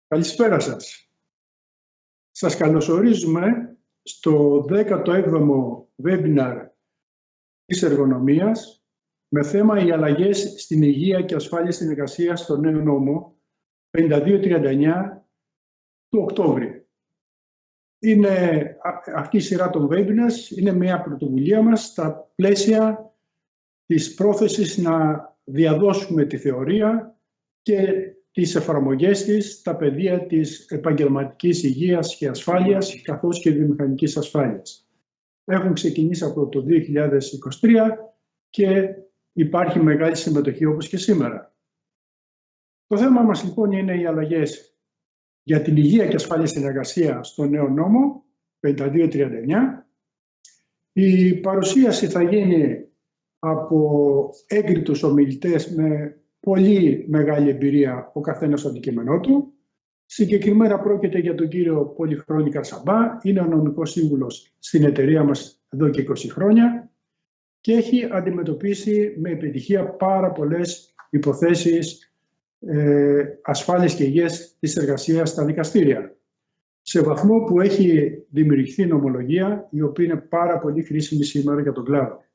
Καλησπέρα σας. Σας καλωσορίζουμε στο 17ο webinar της εργονομίας με θέμα οι αλλαγές στην υγεία και ασφάλεια στην εργασία στο νέο νόμο 5239 του Οκτώβρη. Αυτή η σειρά των webinars είναι μια πρωτοβουλία μας στα πλαίσια της πρόθεσης να διαδώσουμε τη θεωρία και τις εφαρμογές της στα πεδία της επαγγελματικής υγείας και ασφάλειας καθώς και βιομηχανικής ασφάλειας. Έχουν ξεκινήσει από το 2023 και υπάρχει μεγάλη συμμετοχή όπως και σήμερα. Το θέμα μας λοιπόν είναι οι αλλαγές για την υγεία και ασφάλεια στην εργασία στο νέο νόμο 5239. Η παρουσίαση θα γίνει από έγκριτους ομιλητές με πολύ μεγάλη εμπειρία ο καθένας στο αντικείμενό του. Συγκεκριμένα πρόκειται για τον κύριο Πολυχρόνη Καρσαμπά, είναι ο νομικός σύμβουλος στην εταιρεία μας εδώ και 20 χρόνια και έχει αντιμετωπίσει με επιτυχία πάρα πολλές υποθέσεις ασφάλειας και υγείας της εργασίας στα δικαστήρια. Σε βαθμό που έχει δημιουργηθεί νομολογία, η οποία είναι πάρα πολύ χρήσιμη σήμερα για τον κλάδο.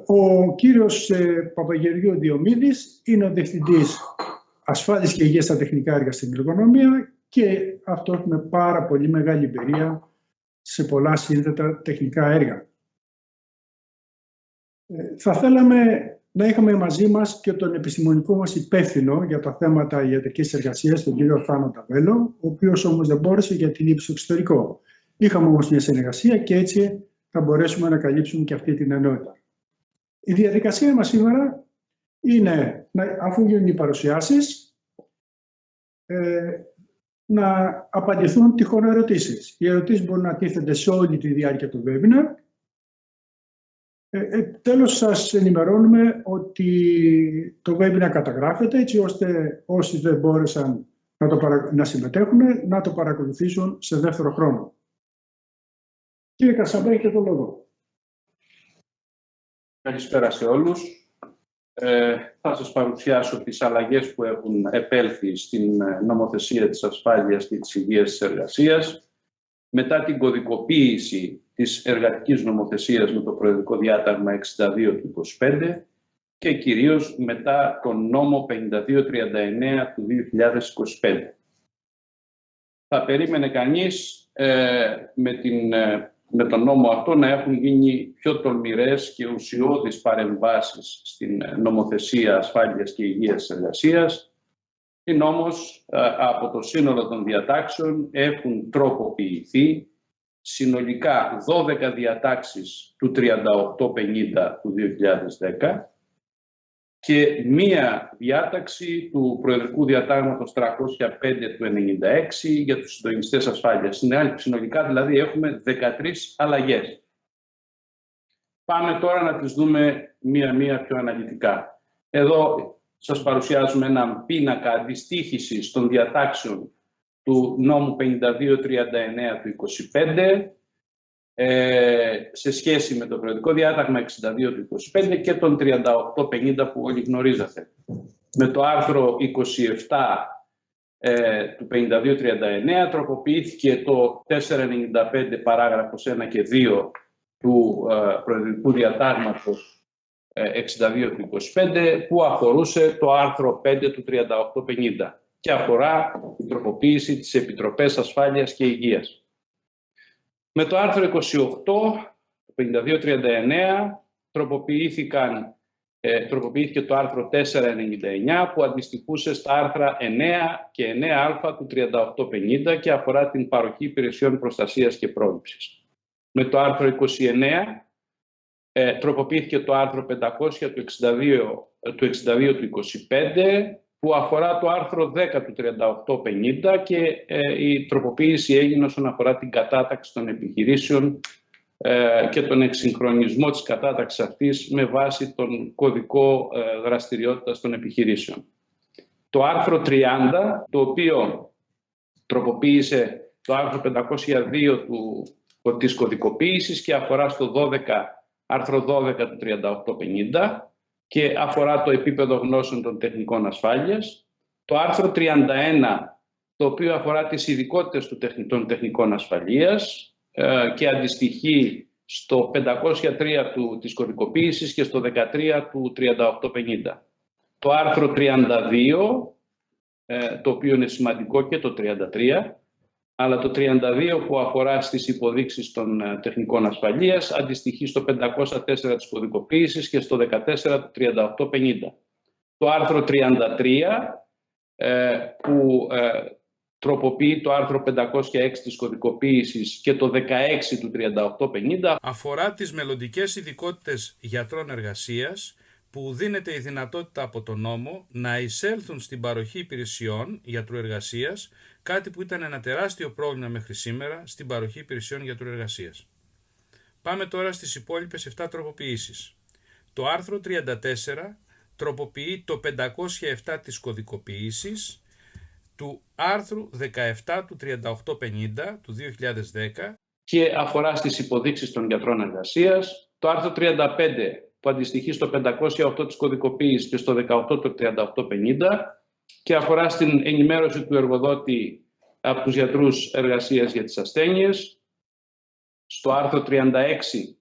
Ο κύριος Παπαγεωργίου Διομήδης είναι ο Διευθυντής Ασφάλειας και Υγείας στα Τεχνικά Έργα στην εργονομία και αυτό με πάρα πολύ μεγάλη εμπειρία σε πολλά σύνθετα τεχνικά έργα. Θα θέλαμε να είχαμε μαζί μας και τον επιστημονικό μας υπεύθυνο για τα θέματα ιατρικής εργασίας, τον κύριο Θάνο Ταβέλο, ο οποίος όμως δεν μπόρεσε για την λήψη στο εξωτερικό. Είχαμε όμως μια συνεργασία και έτσι θα μπορέσουμε να καλύψουμε και αυτή την ενότητα. Η διαδικασία μας σήμερα είναι, αφού γίνουν οι παρουσιάσεις, να απαντηθούν τυχόν ερωτήσεις. Οι ερωτήσεις μπορούν να τίθενται σε όλη τη διάρκεια του webinar. Τέλος, σας ενημερώνουμε ότι το webinar καταγράφεται, έτσι ώστε όσοι δεν μπόρεσαν να συμμετέχουν, να το παρακολουθήσουν σε δεύτερο χρόνο. Κύριε Καρσαμπά, έχετε το λόγο. Καλησπέρα σε όλους. Θα σας παρουσιάσω τις αλλαγές που έχουν επέλθει στην νομοθεσία της ασφάλειας και της υγείας της εργασίας μετά την κωδικοποίηση της εργατικής νομοθεσίας με το Προεδρικό Διάταγμα 62 του 25 και κυρίως μετά τον νόμο 5239 του 2025. Θα περίμενε κανείς με τον νόμο αυτό να έχουν γίνει πιο τολμηρές και ουσιώδεις παρεμβάσεις στην νομοθεσία ασφάλειας και υγείας της εργασίας. Είναι όμως από το σύνολο των διατάξεων έχουν τροποποιηθεί συνολικά 12 διατάξεις του 3850 του 2010 και μία διάταξη του Προεδρικού Διατάγματος 305 του 1996 για τους συντονιστές ασφάλειας. Συνολικά δηλαδή έχουμε 13 αλλαγές. Πάμε τώρα να τις δούμε μία-μία πιο αναλυτικά. Εδώ σας παρουσιάζουμε έναν πίνακα αντιστοίχησης των διατάξεων του νόμου 5239 του 25 σε σχέση με το Προεδρικό Διάταγμα 62 του 25 και τον 3850 που όλοι γνωρίζατε. Με το άρθρο 27 του 5239 τροποποιήθηκε το 495 παράγραφος 1 και 2 του Προεδρικού Διατάγματος 62 του 25 που αφορούσε το άρθρο 5 του 3850 και αφορά την τροποποίηση της Επιτροπές Ασφάλειας και Υγείας. Με το άρθρο 28 του 5239 τροποποιήθηκε το άρθρο 499 που αντιστοιχούσε στα άρθρα 9 και 9α του 3850 και αφορά την παροχή υπηρεσιών προστασίας και πρόληψης. Με το άρθρο 29 τροποποιήθηκε το άρθρο 500 του 62 του 25 που αφορά το άρθρο 10 του 3850 και η τροποποίηση έγινε όσον αφορά την κατάταξη των επιχειρήσεων και τον εξυγχρονισμό της κατάταξης αυτής με βάση τον κωδικό δραστηριότητας των επιχειρήσεων. Το άρθρο 30, το οποίο τροποποίησε το άρθρο 502 της κωδικοποίησης και αφορά στο 12, άρθρο 12 του 3850 και αφορά το επίπεδο γνώσεων των τεχνικών ασφάλειας. Το άρθρο 31, το οποίο αφορά τις ειδικότητες των τεχνικών ασφαλείας και αντιστοιχεί στο 503 της κωδικοποίησης και στο 13 του 3850. Το άρθρο 32, το οποίο είναι σημαντικό, και το 33, αλλά το 32 που αφορά στις υποδείξεις των τεχνικών ασφαλείας αντιστοιχεί στο 504 της κωδικοποίησης και στο 14 του 3850. Το άρθρο 33 που τροποποιεί το άρθρο 506 της κωδικοποίησης και το 16 του 3850 αφορά τις μελλοντικές ειδικότητες γιατρών εργασίας, που δίνεται η δυνατότητα από τον νόμο να εισέλθουν στην παροχή υπηρεσιών γιατρού εργασίας, κάτι που ήταν ένα τεράστιο πρόβλημα μέχρι σήμερα στην παροχή υπηρεσιών γιατρού εργασίας. Πάμε τώρα στις υπόλοιπες 7 τροποποιήσεις. Το άρθρο 34 τροποποιεί το 507 της κωδικοποίησης του άρθρου 17 του 3850 του 2010 και αφορά στις υποδείξεις των γιατρών εργασίας. Το άρθρο 35 που αντιστοιχεί στο 508 της κωδικοποίησης και στο 18 του 3850 και αφορά στην ενημέρωση του εργοδότη από τους γιατρούς εργασίας για τις ασθένειες. Στο άρθρο 36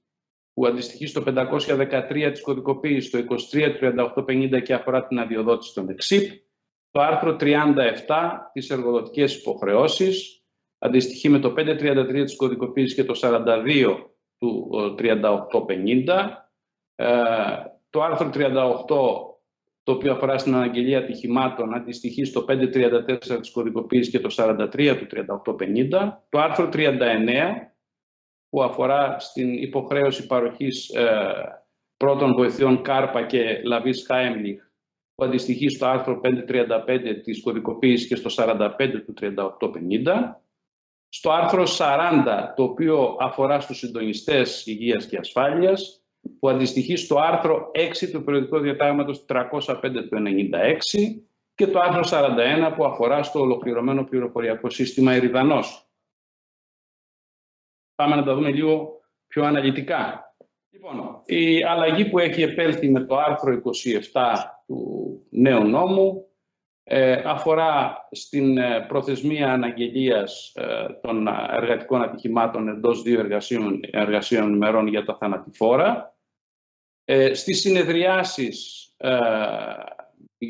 που αντιστοιχεί στο 513 της κωδικοποίησης, το 23 του 3850 και αφορά την αδειοδότηση των ΕΞΥΠ. Το άρθρο 37 της εργοδοτικές υποχρεώσεις αντιστοιχεί με το 533 της κωδικοποίησης και το 42 του 3850. Το άρθρο 38, το οποίο αφορά στην αναγγελία ατυχημάτων, αντιστοιχεί στο 534 της κωδικοποίησης και το 43 του 3850. Το άρθρο 39, που αφορά στην υποχρέωση παροχής πρώτων βοηθειών κάρπα και λαβής Χάιμλιχ, που αντιστοιχεί στο άρθρο 535 της κωδικοποίησης και στο 45 του 3850. Στο άρθρο 40, το οποίο αφορά στους συντονιστές υγείας και ασφάλειας, που αντιστοιχεί στο άρθρο 6 του Περιοδικού Διατάγματος 305 του 96 και το άρθρο 41 που αφορά στο ολοκληρωμένο πληροφοριακό σύστημα Εριδανός. Πάμε να τα δούμε λίγο πιο αναλυτικά. Λοιπόν, η αλλαγή που έχει επέλθει με το άρθρο 27 του νέου νόμου αφορά στην προθεσμία αναγγελίας των εργατικών ατυχημάτων εντός 2 εργασίων ημερών για τα θανατηφόρα. Στις συνεδριάσεις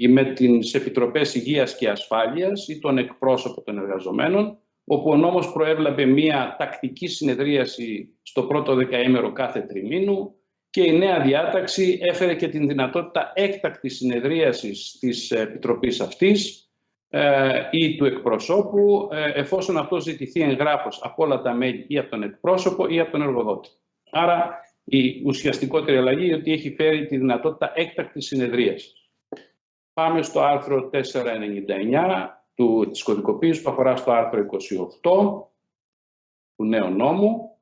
με τις Επιτροπές Υγείας και Ασφάλειας ή τον εκπρόσωπο των εργαζομένων, όπου ο νόμος προέβλεπε μία τακτική συνεδρίαση στο πρώτο δεκαήμερο κάθε τριμήνου και η νέα διάταξη έφερε και την δυνατότητα έκτακτης συνεδρίασης της Επιτροπής αυτής ή του εκπροσώπου, εφόσον αυτό ζητηθεί εγγράφος από όλα τα μέλη ή από τον εκπρόσωπο ή από τον εργοδότη. Άρα η ουσιαστικότερη αλλαγή είναι ότι έχει φέρει τη δυνατότητα έκτακτης συνεδρίασης. Πάμε στο άρθρο 499 της κωδικοποίησης που αφορά στο άρθρο 28 του νέου νόμου.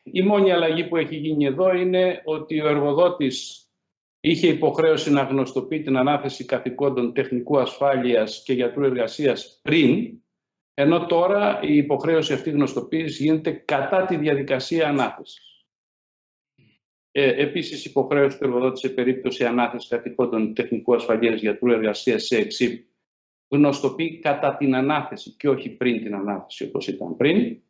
Η μόνη αλλαγή που έχει γίνει εδώ είναι ότι ο εργοδότης είχε υποχρέωση να γνωστοποιεί την ανάθεση καθηκόντων τεχνικού ασφάλειας και γιατρού εργασίας πριν, ενώ τώρα η υποχρέωση αυτή γνωστοποίησης γίνεται κατά τη διαδικασία ανάθεσης. Επίσης, η υποχρέωση του εργοδότη σε περίπτωση ανάθεσης καθηκόντων τεχνικού ασφαλείας γιατρού εργασίας σε ΕΞΥΠ γνωστοποιεί κατά την ανάθεση και όχι πριν την ανάθεση όπως ήταν πριν.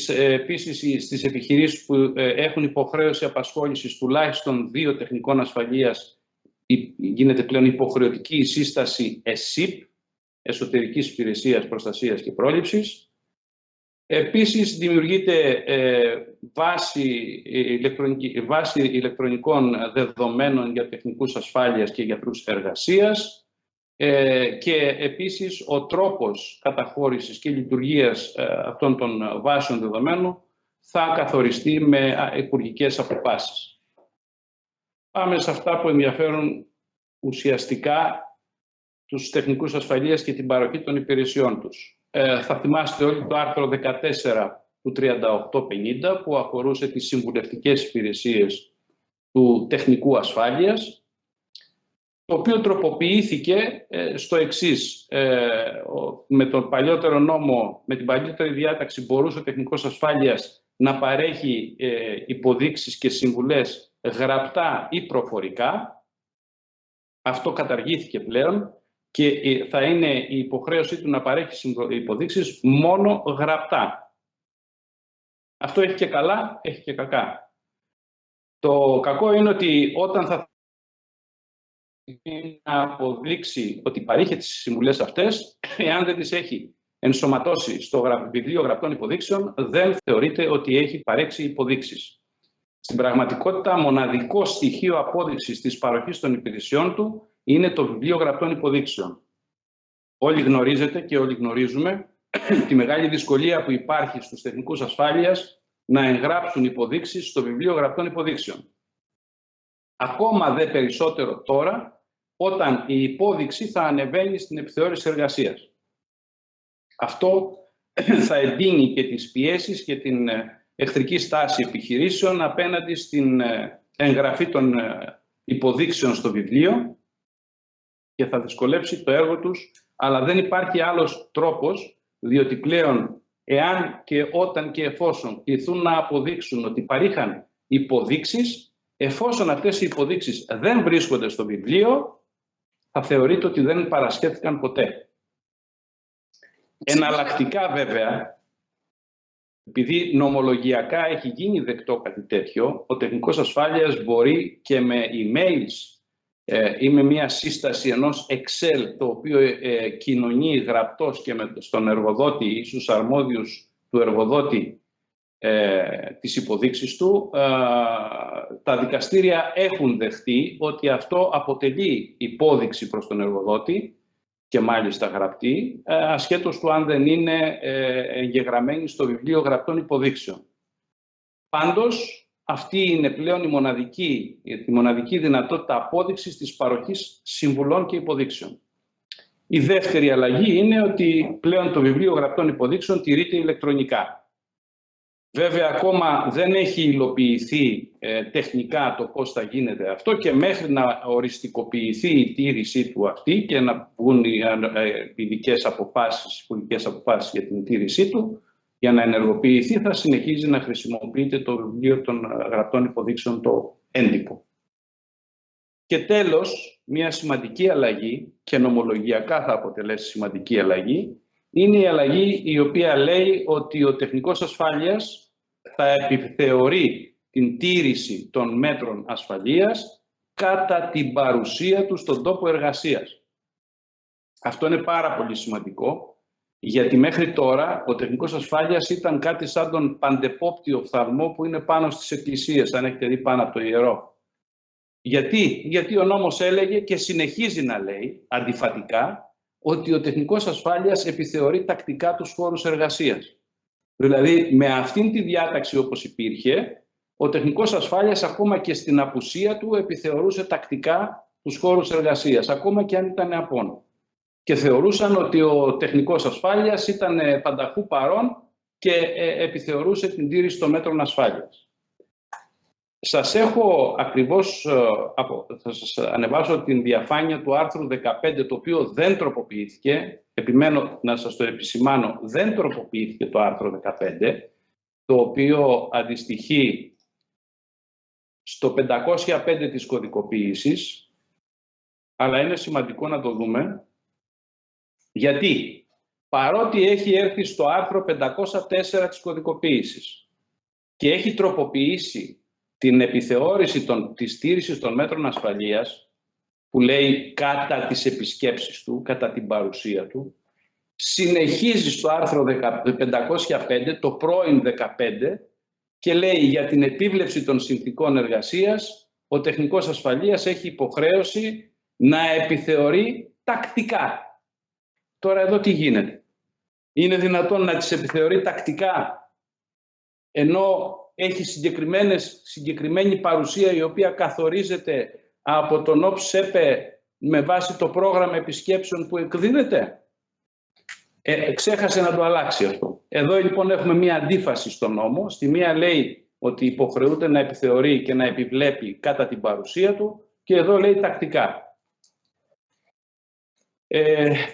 Επίσης, στις επιχειρήσεις που έχουν υποχρέωση απασχόλησης τουλάχιστον 2 τεχνικών ασφαλείας γίνεται πλέον υποχρεωτική η σύσταση ΕΣΥΠ, Εσωτερικής Υπηρεσίας Προστασίας και Πρόληψης. Επίσης, δημιουργείται βάση ηλεκτρονικών δεδομένων για τεχνικούς ασφάλειας και γιατρούς εργασίας και επίσης ο τρόπος καταχώρησης και λειτουργίας αυτών των βάσεων δεδομένων θα καθοριστεί με υπουργικές αποφάσεις. Πάμε σε αυτά που ενδιαφέρουν ουσιαστικά τους τεχνικούς ασφαλείας και την παροχή των υπηρεσιών τους. Θα θυμάστε όλοι το άρθρο 14 του 3850 που αφορούσε τις συμβουλευτικές υπηρεσίες του τεχνικού ασφάλειας, το οποίο τροποποιήθηκε στο εξής. Με τον παλιότερο νόμο, με την παλιότερη διάταξη μπορούσε ο τεχνικός ασφάλειας να παρέχει υποδείξεις και συμβουλές γραπτά ή προφορικά. Αυτό καταργήθηκε πλέον και θα είναι η υποχρέωσή του να παρέχει υποδείξεις μόνο γραπτά. Αυτό έχει και καλά, έχει και κακά. Το κακό είναι ότι όταν θα αποδείξει ότι παρήχε τις συμβουλές αυτές, εάν δεν τις έχει ενσωματώσει στο βιβλίο γραπτών υποδείξεων, δεν θεωρείται ότι έχει παρέξει υποδείξεις. Στην πραγματικότητα, μοναδικό στοιχείο απόδειξης της παροχής των υπηρεσιών του είναι το βιβλίο γραπτών υποδείξεων. Όλοι γνωρίζετε και όλοι γνωρίζουμε τη μεγάλη δυσκολία που υπάρχει στους τεχνικούς ασφάλειας να εγγράψουν υποδείξεις στο βιβλίο γραπτών υποδείξεων. Ακόμα δε περισσότερο τώρα, όταν η υπόδειξη θα ανεβαίνει στην επιθεώρηση εργασίας. Αυτό θα εντείνει και τις πιέσεις και την εχθρική στάση επιχειρήσεων απέναντι στην εγγραφή των υποδείξεων στο βιβλίο και θα δυσκολέψει το έργο τους, αλλά δεν υπάρχει άλλος τρόπος, διότι πλέον εάν και όταν και εφόσον κληθούν να αποδείξουν ότι παρήχαν υποδείξεις, εφόσον αυτές οι υποδείξεις δεν βρίσκονται στο βιβλίο, θα θεωρείται ότι δεν παρασχέθηκαν ποτέ. Εναλλακτικά βέβαια, επειδή νομολογιακά έχει γίνει δεκτό κάτι τέτοιο, ο τεχνικός ασφάλειας μπορεί και με emails ή με μια σύσταση ενός Excel, το οποίο κοινωνεί γραπτός και στον εργοδότη ή στους αρμόδιους του εργοδότη τις υποδείξεις του, τα δικαστήρια έχουν δεχτεί ότι αυτό αποτελεί υπόδειξη προς τον εργοδότη και μάλιστα γραπτή, ασχέτως του αν δεν είναι εγγεγραμμένη στο βιβλίο γραπτών υποδείξεων. Πάντως, αυτή είναι πλέον η μοναδική δυνατότητα απόδειξης της παροχής συμβουλών και υποδείξεων. Η δεύτερη αλλαγή είναι ότι πλέον το βιβλίο γραπτών υποδείξεων τηρείται ηλεκτρονικά. Βέβαια, ακόμα δεν έχει υλοποιηθεί τεχνικά το πώς θα γίνεται αυτό και μέχρι να οριστικοποιηθεί η τήρησή του αυτή και να βγουν οι ειδικές αποφάσεις για την τήρησή του, για να ενεργοποιηθεί θα συνεχίζει να χρησιμοποιείται το βιβλίο των γραπτών υποδείξεων, το έντυπο. Και τέλος, μια σημαντική αλλαγή και νομολογιακά θα αποτελέσει σημαντική αλλαγή, είναι η αλλαγή η οποία λέει ότι ο τεχνικός ασφάλειας θα επιθεωρεί την τήρηση των μέτρων ασφαλείας κατά την παρουσία του στον τόπο εργασίας. Αυτό είναι πάρα πολύ σημαντικό, γιατί μέχρι τώρα ο τεχνικός ασφάλειας ήταν κάτι σαν τον παντεπόπτη οφθαλμό που είναι πάνω στις εκκλησίες, αν έχετε δει πάνω από το ιερό. Γιατί ο νόμος έλεγε και συνεχίζει να λέει αντιφατικά ότι ο τεχνικός ασφάλειας επιθεωρεί τακτικά τους χώρους εργασίας. Δηλαδή, με αυτήν τη διάταξη όπως υπήρχε, ο τεχνικός ασφάλειας ακόμα και στην απουσία του επιθεωρούσε τακτικά τους χώρους εργασίας, ακόμα και αν ήταν απόν. Και θεωρούσαν ότι ο τεχνικός ασφάλειας ήταν πανταχού παρόν και επιθεωρούσε την τήρηση των μέτρων ασφάλειας. Σας έχω ακριβώς, θα σας ανεβάσω την διαφάνεια του άρθρου 15, το οποίο δεν τροποποιήθηκε. Επιμένω να σας το επισημάνω, δεν τροποποιήθηκε το άρθρο 15, το οποίο αντιστοιχεί στο 505 της κωδικοποίησης, αλλά είναι σημαντικό να το δούμε, γιατί παρότι έχει έρθει στο άρθρο 504 της κωδικοποίησης και έχει τροποποιήσει την επιθεώρηση της τήρησης των μέτρων ασφαλείας, που λέει κατά τις επισκέψεις του, κατά την παρουσία του, συνεχίζει στο άρθρο 505, το πρώην 15, και λέει για την επίβλεψη των συνθηκών εργασίας, ο τεχνικός ασφαλείας έχει υποχρέωση να επιθεωρεί τακτικά. Τώρα εδώ τι γίνεται? Είναι δυνατόν να τις επιθεωρεί τακτικά, ενώ έχει συγκεκριμένη παρουσία η οποία καθορίζεται από τον ΟΠΣΕΠΕ με βάση το πρόγραμμα επισκέψεων που εκδίδεται? Ξέχασε να το αλλάξει αυτό. Εδώ λοιπόν έχουμε μία αντίφαση στον νόμο. Στη μία λέει ότι υποχρεούται να επιθεωρεί και να επιβλέπει κατά την παρουσία του και εδώ λέει τακτικά.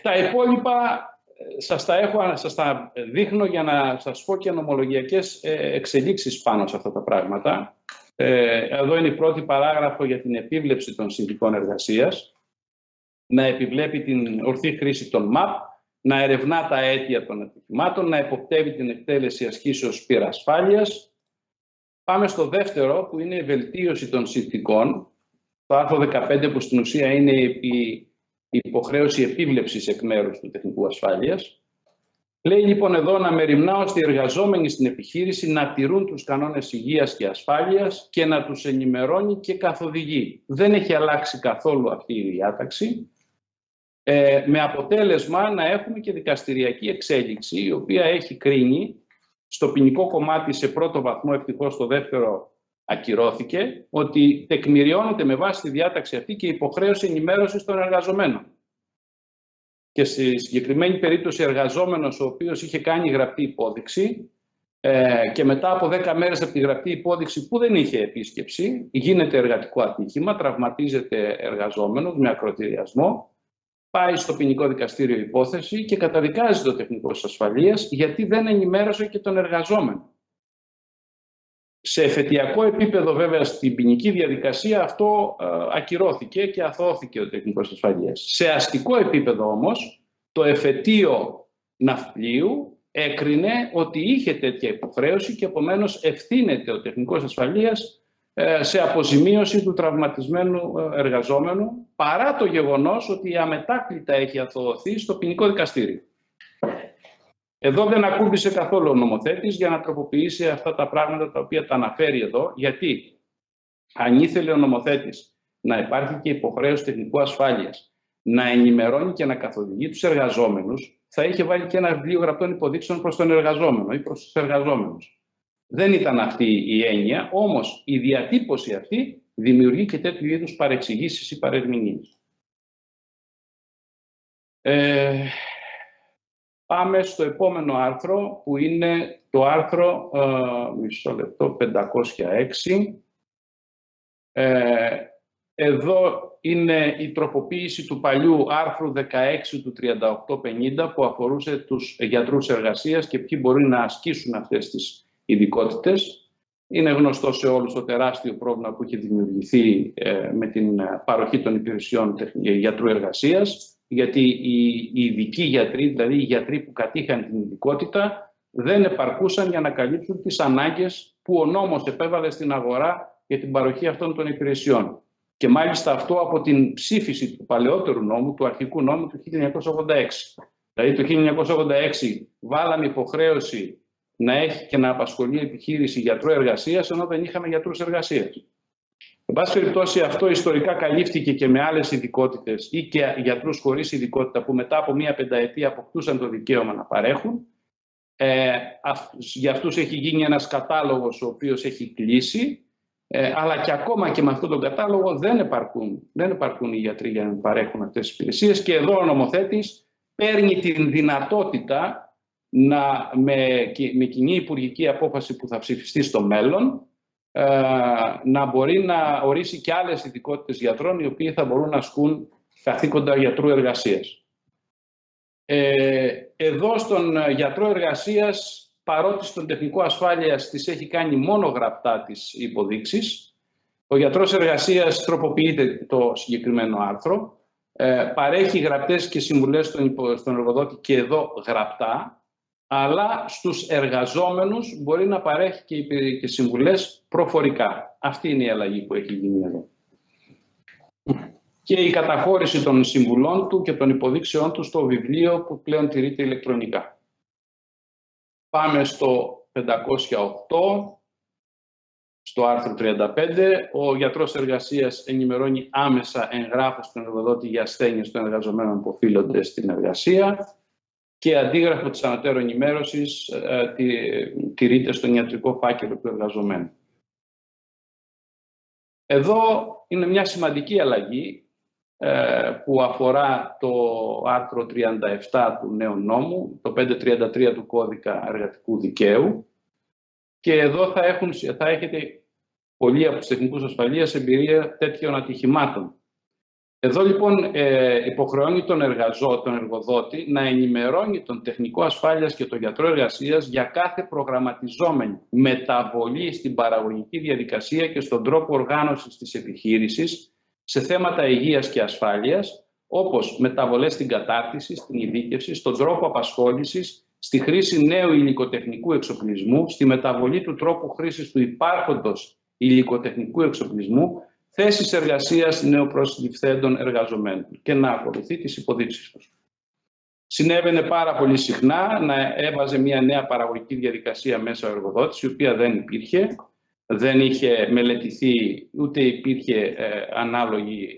Τα υπόλοιπα σας τα δείχνω για να σας πω και νομολογιακές εξελίξεις πάνω σε αυτά τα πράγματα. Εδώ είναι η πρώτη παράγραφο για την επίβλεψη των συνθηκών εργασίας. να επιβλέπει την ορθή χρήση των ΜΑΠ, να ερευνά τα αίτια των ατυχημάτων, να εποπτεύει την εκτέλεση ασκήσεως πυρασφάλειας. Πάμε στο δεύτερο, που είναι η βελτίωση των συνθηκών. Το άρθρο 15, που στην ουσία είναι η υποχρέωση επίβλεψης εκ μέρους του τεχνικού ασφάλειας. Λέει λοιπόν εδώ να μεριμνά ώστε οι εργαζόμενοι στην επιχείρηση να τηρούν τους κανόνες υγείας και ασφάλειας και να τους ενημερώνει και καθοδηγεί. Δεν έχει αλλάξει καθόλου αυτή η διάταξη, με αποτέλεσμα να έχουμε και δικαστηριακή εξέλιξη, η οποία έχει κρίνει στο ποινικό κομμάτι σε πρώτο βαθμό, ευτυχώς στο δεύτερο ακυρώθηκε, ότι τεκμηριώνεται με βάση τη διάταξη αυτή και υποχρέωση ενημέρωσης των εργαζομένων. Και στη συγκεκριμένη περίπτωση εργαζόμενος ο οποίος είχε κάνει γραπτή υπόδειξη και μετά από 10 μέρες από τη γραπτή υπόδειξη που δεν είχε επίσκεψη, γίνεται εργατικό ατύχημα, τραυματίζεται εργαζόμενος με ακροτηριασμό, πάει στο ποινικό δικαστήριο υπόθεση και καταδικάζει το τεχνικό ασφαλείας γιατί δεν ενημέρωσε και τον εργαζόμενο. Σε εφετειακό επίπεδο βέβαια στην ποινική διαδικασία αυτό ακυρώθηκε και αθώθηκε ο τεχνικός ασφαλείας. Σε αστικό επίπεδο όμως το εφετείο ναυπλίου έκρινε ότι είχε τέτοια υποχρέωση και επομένως ευθύνεται ο τεχνικός ασφαλείας σε αποζημίωση του τραυματισμένου εργαζόμενου, παρά το γεγονός ότι αμετάκλητα έχει αθωωωθεί στο ποινικό δικαστήριο. Εδώ δεν ακούμπησε καθόλου ο νομοθέτης για να τροποποιήσει αυτά τα πράγματα τα οποία τα αναφέρει εδώ, γιατί αν ήθελε ο νομοθέτης να υπάρχει και υποχρέωση τεχνικού ασφάλειας, να ενημερώνει και να καθοδηγεί τους εργαζόμενους, θα είχε βάλει και ένα βιβλίο γραπτών υποδείξεων προς τον εργαζόμενο ή προς τους εργαζόμενους. Δεν ήταν αυτή η έννοια, όμως η διατύπωση αυτή δημιουργεί και τέτοιου είδους παρεξηγήσεις ή παρερμηνίες. Πάμε στο επόμενο άρθρο, που είναι το άρθρο 506. Εδώ είναι η τροποποίηση του παλιού άρθρου 16 του 3850 που αφορούσε τους γιατρούς εργασίας και ποιοι μπορεί να ασκήσουν αυτές τις ειδικότητες. Είναι γνωστό σε όλους το τεράστιο πρόβλημα που έχει δημιουργηθεί με την παροχή των υπηρεσιών γιατρού εργασίας, γιατί οι ειδικοί γιατροί, δηλαδή οι γιατροί που κατήχαν την ειδικότητα, δεν επαρκούσαν για να καλύψουν τις ανάγκες που ο νόμος επέβαλε στην αγορά για την παροχή αυτών των υπηρεσιών. Και μάλιστα αυτό από την ψήφιση του παλαιότερου νόμου, του αρχικού νόμου του 1986. Δηλαδή το 1986 βάλαμε υποχρέωση να έχει και να απασχολεί επιχείρηση γιατρού εργασίας, ενώ δεν είχαμε γιατρούς εργασίας. Εν πάση περιπτώσει, αυτό ιστορικά καλύφθηκε και με άλλες ειδικότητες ή και γιατρούς χωρίς ειδικότητα που μετά από μία πενταετία αποκτούσαν το δικαίωμα να παρέχουν. Για αυτούς έχει γίνει ένας κατάλογος ο οποίος έχει κλείσει, αλλά και ακόμα και με αυτόν τον κατάλογο δεν επαρκούν οι γιατροί για να παρέχουν αυτές τις υπηρεσίες. Και εδώ ο νομοθέτης παίρνει την δυνατότητα με κοινή υπουργική απόφαση που θα ψηφιστεί στο μέλλον, να μπορεί να ορίσει και άλλες ειδικότητες γιατρών οι οποίοι θα μπορούν να ασκούν καθήκοντα γιατρού εργασίας. Εδώ στον γιατρό εργασίας, παρότι στον τεχνικό ασφάλειας τις έχει κάνει μόνο γραπτά τις υποδείξεις, ο γιατρός εργασίας τροποποιείται το συγκεκριμένο άρθρο, παρέχει γραπτές και συμβουλές στον εργοδότη και εδώ γραπτά, αλλά στους εργαζόμενους μπορεί να παρέχει και συμβουλές προφορικά. Αυτή είναι η αλλαγή που έχει γίνει εδώ. Και η καταχώρηση των συμβουλών του και των υποδείξεών του στο βιβλίο που πλέον τηρείται ηλεκτρονικά. Πάμε στο 508, στο άρθρο 35. Ο γιατρός εργασίας ενημερώνει άμεσα εγγράφος στον εργοδότη για ασθένειες των εργαζομένων που οφείλονται στην εργασία και αντίγραφο της ανωτέρω ενημέρωσης τηρείται στον ιατρικό φάκελο του εργαζομένου. Εδώ είναι μια σημαντική αλλαγή που αφορά το άρθρο 37 του νέου νόμου, το 533 του κώδικα εργατικού δικαίου, και εδώ θα έχετε πολλοί από τους τεχνικούς ασφαλείας εμπειρία τέτοιων ατυχημάτων. Εδώ λοιπόν υποχρεώνει τον εργοδότη να ενημερώνει τον τεχνικό ασφάλειας και τον γιατρό εργασίας για κάθε προγραμματιζόμενη μεταβολή στην παραγωγική διαδικασία και στον τρόπο οργάνωσης της επιχείρησης σε θέματα υγείας και ασφάλειας, όπως μεταβολές στην κατάρτιση, στην ειδίκευση, στον τρόπο απασχόλησης, στη χρήση νέου υλικοτεχνικού εξοπλισμού, στη μεταβολή του τρόπου χρήσης του υπάρχοντος υλικοτεχνικού εξοπλισμού, θέσεις εργασίας νεοπροσληφθέντων εργαζομένων και να ακολουθεί τις υποδείξεις τους. Συνέβαινε πάρα πολύ συχνά να έβαζε μια νέα παραγωγική διαδικασία μέσα ο εργοδότης, η οποία δεν υπήρχε, δεν είχε μελετηθεί, ούτε υπήρχε ανάλογη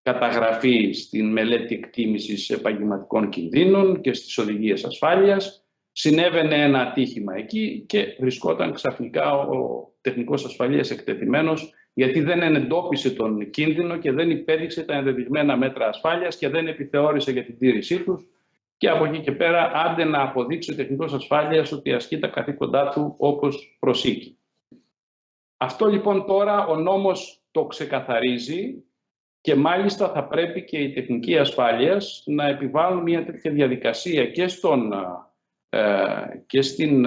καταγραφή στην μελέτη εκτίμησης επαγγελματικών κινδύνων και στις οδηγίες ασφάλειας. Συνέβαινε ένα ατύχημα εκεί και βρισκόταν ξαφνικά ο τεχνικός ασφαλείας εκτεθειμένος, γιατί δεν εντόπισε τον κίνδυνο και δεν υπέδειξε τα ενδεδειγμένα μέτρα ασφάλειας και δεν επιθεώρησε για την τήρησή τους. Και από εκεί και πέρα, άντε να αποδείξει ο τεχνικός ασφάλειας ότι ασκεί τα καθήκοντά του όπως προσήκει. Αυτό λοιπόν τώρα ο νόμος το ξεκαθαρίζει και μάλιστα θα πρέπει και η τεχνική ασφάλειας να επιβάλλουν μια τέτοια διαδικασία και στην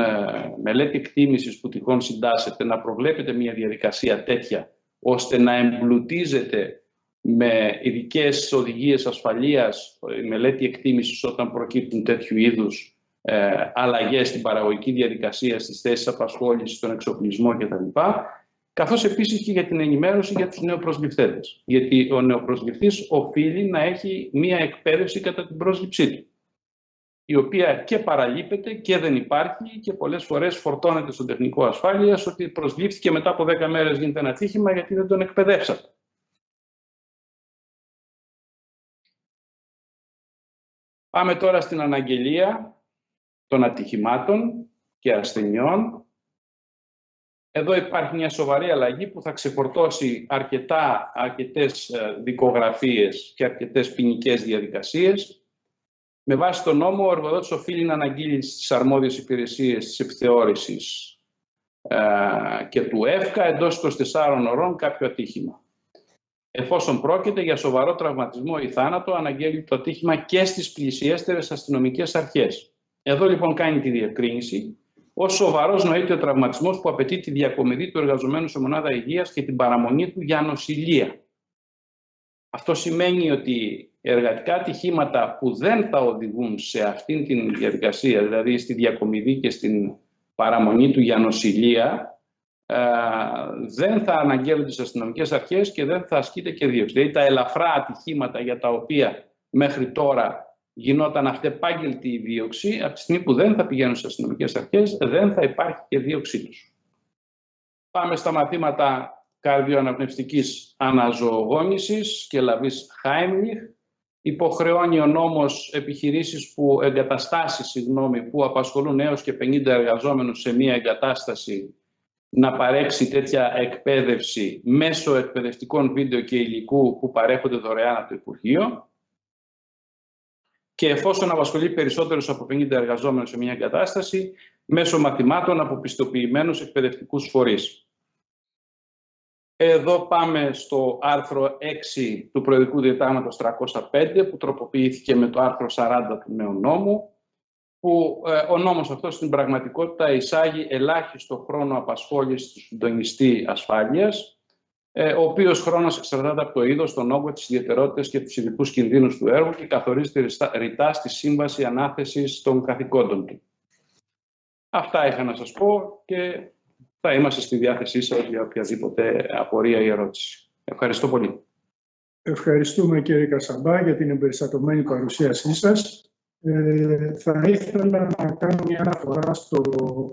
μελέτη εκτίμησης που τυχόν συντάσσεται, να προβλέπεται μια διαδικασία τέτοια ώστε να εμπλουτίζεται με ειδικές οδηγίες ασφαλείας η μελέτη εκτίμησης όταν προκύπτουν τέτοιου είδους αλλαγές στην παραγωγική διαδικασία, στις θέσεις απασχόλησης, στον εξοπλισμό κτλ. Καθώς επίσης και για την ενημέρωση για τους νεοπροσληφθέντες. Γιατί ο νεοπροσληφθής οφείλει να έχει μία εκπαίδευση κατά την πρόσληψή του, η οποία και παραλείπεται και δεν υπάρχει και πολλές φορές φορτώνεται στον τεχνικό ασφάλειας ότι προσλήφθηκε μετά από 10 μέρες γίνεται ένα ατύχημα γιατί δεν τον εκπαιδεύσατε. Πάμε τώρα στην αναγγελία των ατυχημάτων και ασθενειών. Εδώ υπάρχει μια σοβαρή αλλαγή που θα ξεφορτώσει αρκετές δικογραφίες και αρκετές ποινικές διαδικασίες. Με βάση τον νόμο, ο εργοδότης οφείλει να αναγγείλει στις αρμόδιες υπηρεσίες της επιθεώρησης και του ΕΦΚΑ εντός 24 ωρών κάποιο ατύχημα. Εφόσον πρόκειται για σοβαρό τραυματισμό ή θάνατο, αναγγέλει το ατύχημα και στις πλησιέστερες αστυνομικές αρχές. Εδώ λοιπόν κάνει τη διευκρίνηση. Ως σοβαρός νοείται ο τραυματισμός που απαιτεί τη διακομιδή του εργαζομένου σε μονάδα υγείας και την παραμονή του για νοσηλεία. Αυτό σημαίνει ότι εργατικά ατυχήματα που δεν θα οδηγούν σε αυτήν την διαδικασία, δηλαδή στη διακομιδή και στην παραμονή του για νοσηλεία, δεν θα αναγγέλουν τις αστυνομικές αρχές και δεν θα ασκείται και δίωξη. Δηλαδή τα ελαφρά ατυχήματα για τα οποία μέχρι τώρα γινόταν αυτεπάγγελτη η δίωξη, από τη στιγμή που δεν θα πηγαίνουν στις αστυνομικές αρχές, δεν θα υπάρχει και δίωξή τους. Πάμε στα μαθήματα καρδιοαναπνευστικής αναζωογόνησης και λαβής Heimlich. Υποχρεώνει ο νόμος επιχειρήσεις που απασχολούν έως και 50 εργαζόμενους σε μία εγκατάσταση να παρέξει τέτοια εκπαίδευση μέσω εκπαιδευτικών βίντεο και υλικού που παρέχονται δωρεάν από το Υπουργείο. Και εφόσον απασχολεί περισσότερους από 50 εργαζόμενους σε μια εγκατάσταση, μέσω μαθημάτων από πιστοποιημένους εκπαιδευτικούς φορείς. Εδώ πάμε στο άρθρο 6 του Προεδρικού Διατάγματος 305, που τροποποιήθηκε με το άρθρο 40 του νέου νόμου, που ο νόμος αυτός στην πραγματικότητα εισάγει ελάχιστο χρόνο απασχόλησης του συντονιστή ασφάλειας, ο οποίος χρόνος εξαρτάται από το είδος, τον όγκο, τις ιδιαιτερότητες και τους ειδικούς κινδύνους του έργου και καθορίζεται ρητά στη σύμβαση ανάθεσης των καθηκόντων του. Αυτά είχα να σας πω και θα είμαστε στη διάθεσή σας για οποιαδήποτε απορία ή ερώτηση. Ευχαριστώ πολύ. Ευχαριστούμε κύριε Κασαμπά για την εμπεριστατωμένη παρουσίασή σας. Θα ήθελα να κάνω μια αναφορά στο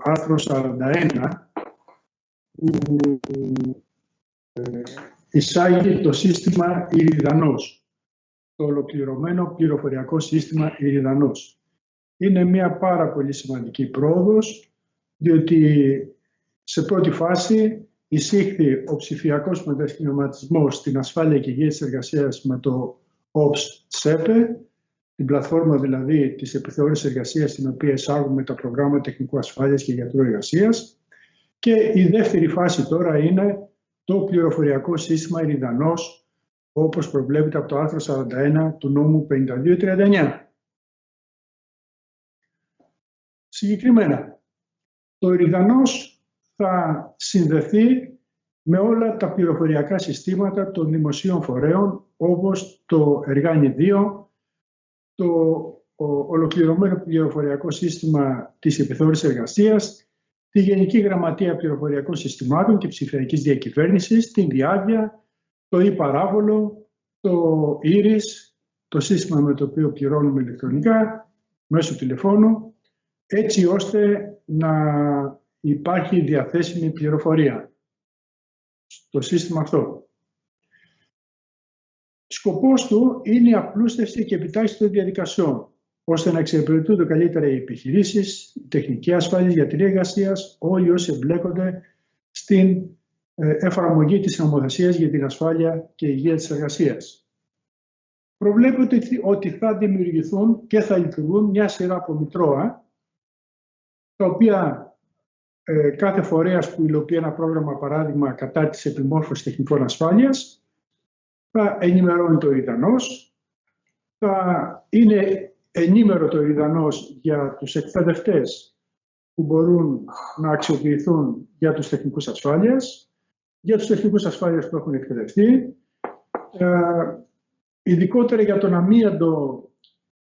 άρθρο 41 που εισάγει το σύστημα Ειριδανός, το ολοκληρωμένο πληροφοριακό σύστημα Ειριδανός. Είναι μια πάρα πολύ σημαντική πρόοδος, διότι σε πρώτη φάση εισήχθη ο ψηφιακός μετασχηματισμός στην ασφάλεια και υγεία της εργασίας με το OPS-SEPE, την πλατφόρμα δηλαδή της επιθεώρησης εργασίας, στην οποία εισάγουμε τα προγράμματα τεχνικού ασφάλειας και γιατρού εργασίας. Και η δεύτερη φάση τώρα είναι το πληροφοριακό σύστημα Ειριδανός, όπως προβλέπεται από το άρθρο 41 του νόμου 5239. Συγκεκριμένα, το Ειριδανός θα συνδεθεί με όλα τα πληροφοριακά συστήματα των δημοσίων φορέων, όπως το Εργάνη 2, το ολοκληρωμένο πληροφοριακό σύστημα της επιθεώρησης εργασίας, τη Γενική Γραμματεία Πληροφοριακών Συστημάτων και Ψηφιακής Διακυβέρνησης, την Διάβια, το e-Παράβολο, το Iris, το σύστημα με το οποίο πληρώνουμε ηλεκτρονικά, μέσω τηλεφώνου, έτσι ώστε να υπάρχει διαθέσιμη πληροφορία στο σύστημα αυτό. Σκοπός του είναι η απλούστευση και επιτάχυνση των διαδικασιών, ώστε να εξυπηρετούνται καλύτερα οι επιχειρήσεις, η τεχνική ασφάλεια, η γιατροί εργασίας, όλοι όσοι εμπλέκονται στην εφαρμογή της νομοθεσίας για την ασφάλεια και υγεία της εργασίας. Προβλέπεται ότι θα δημιουργηθούν και θα λειτουργούν μια σειρά από μητρώα, τα οποία κάθε φορέας που υλοποιεί ένα πρόγραμμα, παράδειγμα, κατά της επιμόρφωσης τεχνικών ασφάλειας, θα ενημερώνει το ΙΔΑΝΟΣ, θα είναι ενήμερο το ΙΔΑΝΟΣ για τους εκπαιδευτές που μπορούν να αξιοποιηθούν για τους τεχνικούς ασφάλειας, για τους τεχνικούς ασφάλειας που έχουν εκπαιδευτεί. Ειδικότερα για τον αμίαντο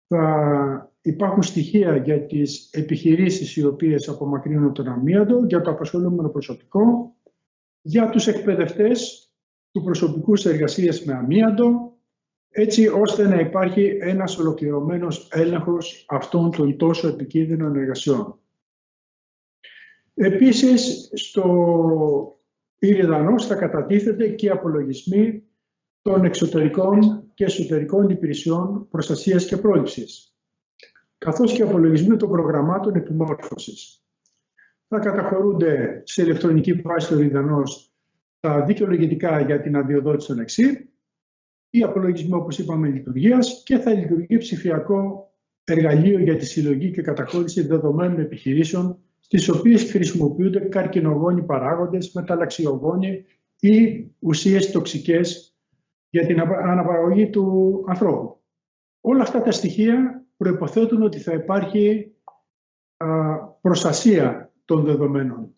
θα υπάρχουν στοιχεία για τις επιχειρήσεις οι οποίες απομακρύνουν τον αμίαντο, για το απασχολούμενο προσωπικό, για τους εκπαιδευτές του προσωπικού σε εργασίες με αμίαντο, έτσι ώστε να υπάρχει ένας ολοκληρωμένος έλεγχος αυτών των τόσο επικίνδυνων εργασιών. Επίσης, στο ΙΔΑΝΟΣ θα κατατίθεται και απολογισμοί των εξωτερικών και εσωτερικών υπηρεσιών προστασίας και πρόληψης, καθώς και απολογισμοί των προγραμμάτων επιμόρφωσης. Θα καταχωρούνται σε ηλεκτρονική βάση στο ΙΔΑΝΟΣ τα δικαιολογητικά για την αδειοδότηση των ΕΞΥΡ, ή απολογισμό, όπως είπαμε, λειτουργίας, και θα λειτουργεί ψηφιακό εργαλείο για τη συλλογή και καταχώρηση δεδομένων επιχειρήσεων, στις οποίες χρησιμοποιούνται καρκινογόνοι παράγοντες, μεταλλαξιογόνοι ή ουσίες τοξικές για την αναπαραγωγή του ανθρώπου. Όλα αυτά τα στοιχεία προϋποθέτουν ότι θα υπάρχει προστασία των δεδομένων.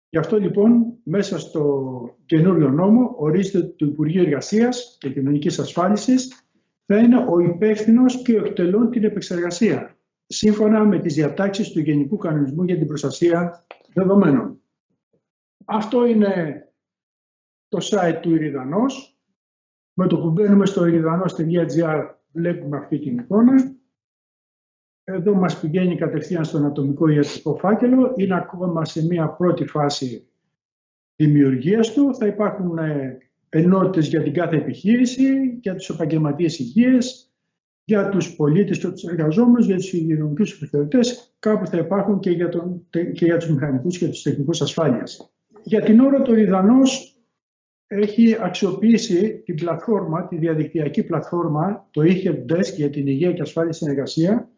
Γι' αυτό λοιπόν μέσα στο καινούριο νόμο ορίζεται ότι το Υπουργείο Εργασίας και Κοινωνικής Ασφάλισης θα είναι ο υπεύθυνος και ο εκτελών την επεξεργασία, σύμφωνα με τις διατάξεις του Γενικού Κανονισμού για την Προστασία Δεδομένων. Αυτό είναι το site του ΙΔΑΝΟΣ. Με το που μπαίνουμε στο iridanos.gr βλέπουμε αυτή την εικόνα. Εδώ μας πηγαίνει κατευθείαν στον ατομικό ιατρικό φάκελο. Είναι ακόμα σε μια πρώτη φάση δημιουργίας του. Θα υπάρχουν ενότητες για την κάθε επιχείρηση, για τους επαγγελματίες υγείας, για τους πολίτες και τους εργαζόμενους, για τους υγειονομικούς επιθεωρητές. Κάπου θα υπάρχουν και για τους μηχανικούς και τους τεχνικούς ασφάλειας. Για την ώρα το ΙΔΑΝΟΣ έχει αξιοποιήσει την πλατφόρμα, τη διαδικτυακή πλατφόρμα, το eHelpDesk για την υγεία και ασφάλεια στην εργασία,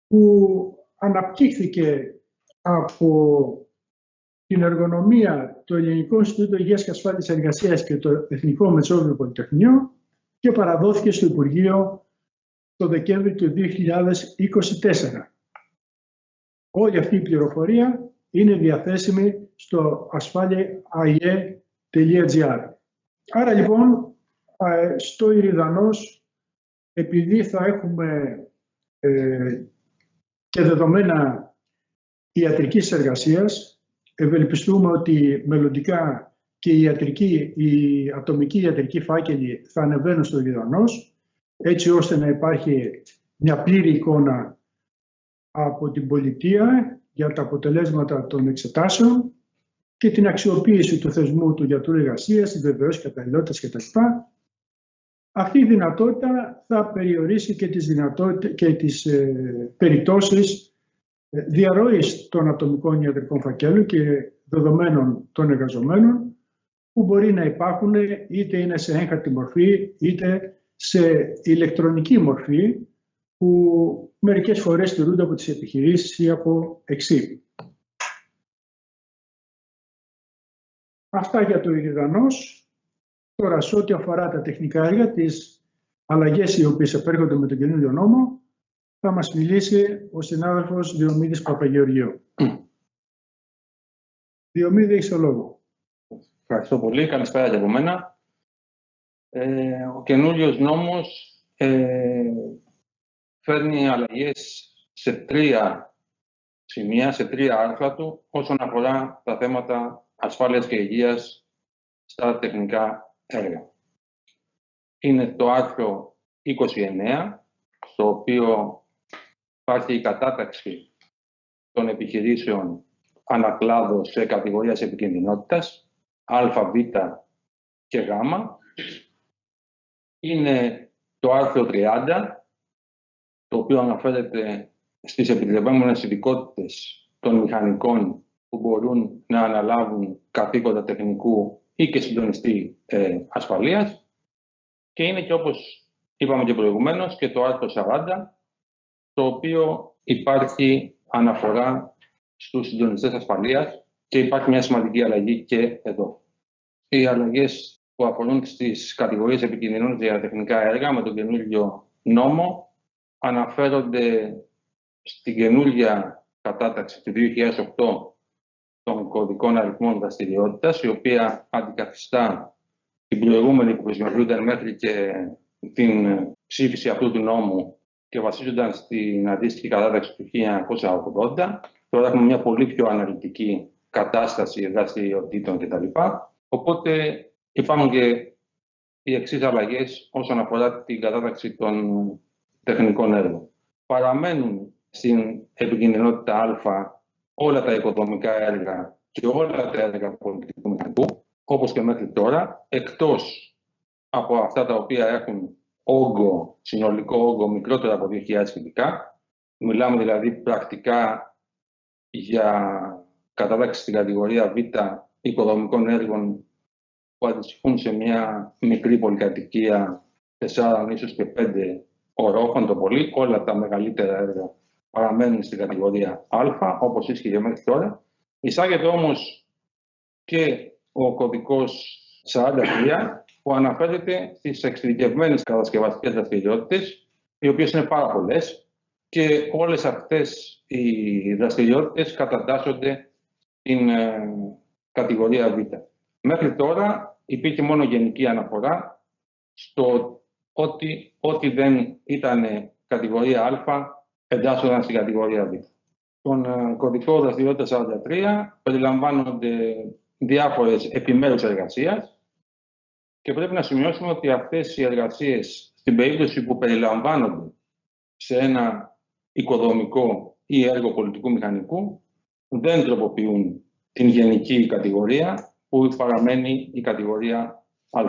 που αναπτύχθηκε από την εργονομία το Ελληνικό Ινστιτούτο Υγείας και Ασφάλειας Εργασίας και το Εθνικό Μεσόγειο Πολυτεχνείο και παραδόθηκε στο Υπουργείο το Δεκέμβρη του 2024. Όλη αυτή η πληροφορία είναι διαθέσιμη στο ασφάλεια.ie.gr. Άρα λοιπόν στο ΙΔΑΝΟΣ, επειδή θα έχουμε και δεδομένα ιατρικής εργασίας, ευελπιστούμε ότι μελλοντικά και οι ατομικοί ιατρικοί φάκελοι θα ανεβαίνουν στο ΙΔΑΝΟΣ, έτσι ώστε να υπάρχει μια πλήρη εικόνα από την πολιτεία για τα αποτελέσματα των εξετάσεων και την αξιοποίηση του θεσμού του γιατρού εργασίας, της βεβαιώσης καταλληλότητας κτλ. Αυτή η δυνατότητα θα περιορίσει και τις περιπτώσεις διαρροής των ατομικών ιατρικών φακέλων και δεδομένων των εργαζομένων, που μπορεί να υπάρχουν είτε είναι σε έγχαρτη μορφή είτε σε ηλεκτρονική μορφή, που μερικές φορές στηρούνται από τις επιχειρήσεις ή από ΕΞΥΡ. Αυτά για το ΙΔΑΝΟΣ. Τώρα, σε ό,τι αφορά τα τεχνικά έργα, τις αλλαγές οι οποίες επέρχονται με τον καινούριο νόμο, θα μας μιλήσει ο συνάδελφος Διομήδης Παπαγεωργίου. Διομήδη, έχεις το λόγο. Ευχαριστώ πολύ. Καλησπέρα και από μένα. Ο καινούριος νόμος φέρνει αλλαγές σε 3 σημεία, σε 3 άρθρα του, όσον αφορά τα θέματα ασφάλειας και υγείας στα τεχνικά έργα. Είναι το άρθρο 29, στο οποίο υπάρχει η κατάταξη των επιχειρήσεων ανακλάδο σε κατηγορίες επικινδυνότητας, Α, Β και Γ. Είναι το άρθρο 30, το οποίο αναφέρεται στις επιτρεπόμενες ειδικότητες των μηχανικών που μπορούν να αναλάβουν καθήκοντα τεχνικού ή και συντονιστή ασφαλείας. Και είναι και, όπως είπαμε και προηγουμένως, και το άρθρο 40, το οποίο υπάρχει αναφορά στους συντονιστές ασφαλείας και υπάρχει μια σημαντική αλλαγή και εδώ. Οι αλλαγές που αφορούν στις κατηγορίες επικινδυνών για τεχνικά έργα με τον καινούργιο νόμο αναφέρονται στην καινούργια κατάταξη του 2008 των κωδικών αριθμών δραστηριότητας, η οποία αντικαθιστά την προηγούμενη που χρησιμοποιούνταν μέχρι και την ψήφιση αυτού του νόμου και βασίζονταν στην αντίστοιχη κατάταξη του 1980. Τώρα έχουμε μια πολύ πιο αναλυτική κατάσταση δραστηριοτήτων κτλ. Οπότε υπάρχουν και οι εξής αλλαγές όσον αφορά την κατάταξη των τεχνικών έργων. Παραμένουν στην επικινδυνότητα Α όλα τα οικοδομικά έργα και όλα τα έργα πολιτικού μηχανικού, όπως και μέχρι τώρα, εκτός από αυτά τα οποία έχουν όγκο, συνολικό όγκο μικρότερο από 2.000 κυβικά. Μιλάμε δηλαδή πρακτικά για κατάταξη στην κατηγορία Β οικοδομικών έργων που αντιστοιχούν σε μια μικρή πολυκατοικία 4 ίσως και 5 ορόφων το πολύ. Όλα τα μεγαλύτερα έργα παραμένουν στην κατηγορία Α, όπως ίσχυε μέχρι τώρα. Εισάγεται όμως και ο κωδικός 43, που αναφέρεται στις εξειδικευμένες κατασκευαστικές δραστηριότητες, οι οποίες είναι πάρα πολλές και όλες αυτές οι δραστηριότητες κατατάσσονται στην κατηγορία Β. Μέχρι τώρα υπήρχε μόνο γενική αναφορά στο ότι ό,τι δεν ήταν κατηγορία Α εντάσσονταν στην κατηγορία Β. Στον κωδικό δραστηριότητας 43 περιλαμβάνονται διάφορες επιμέρους εργασίας και πρέπει να σημειώσουμε ότι αυτές οι εργασίες, στην περίπτωση που περιλαμβάνονται σε ένα οικοδομικό ή έργο πολιτικού μηχανικού, δεν τροποποιούν την γενική κατηγορία που παραμένει η κατηγορία Α.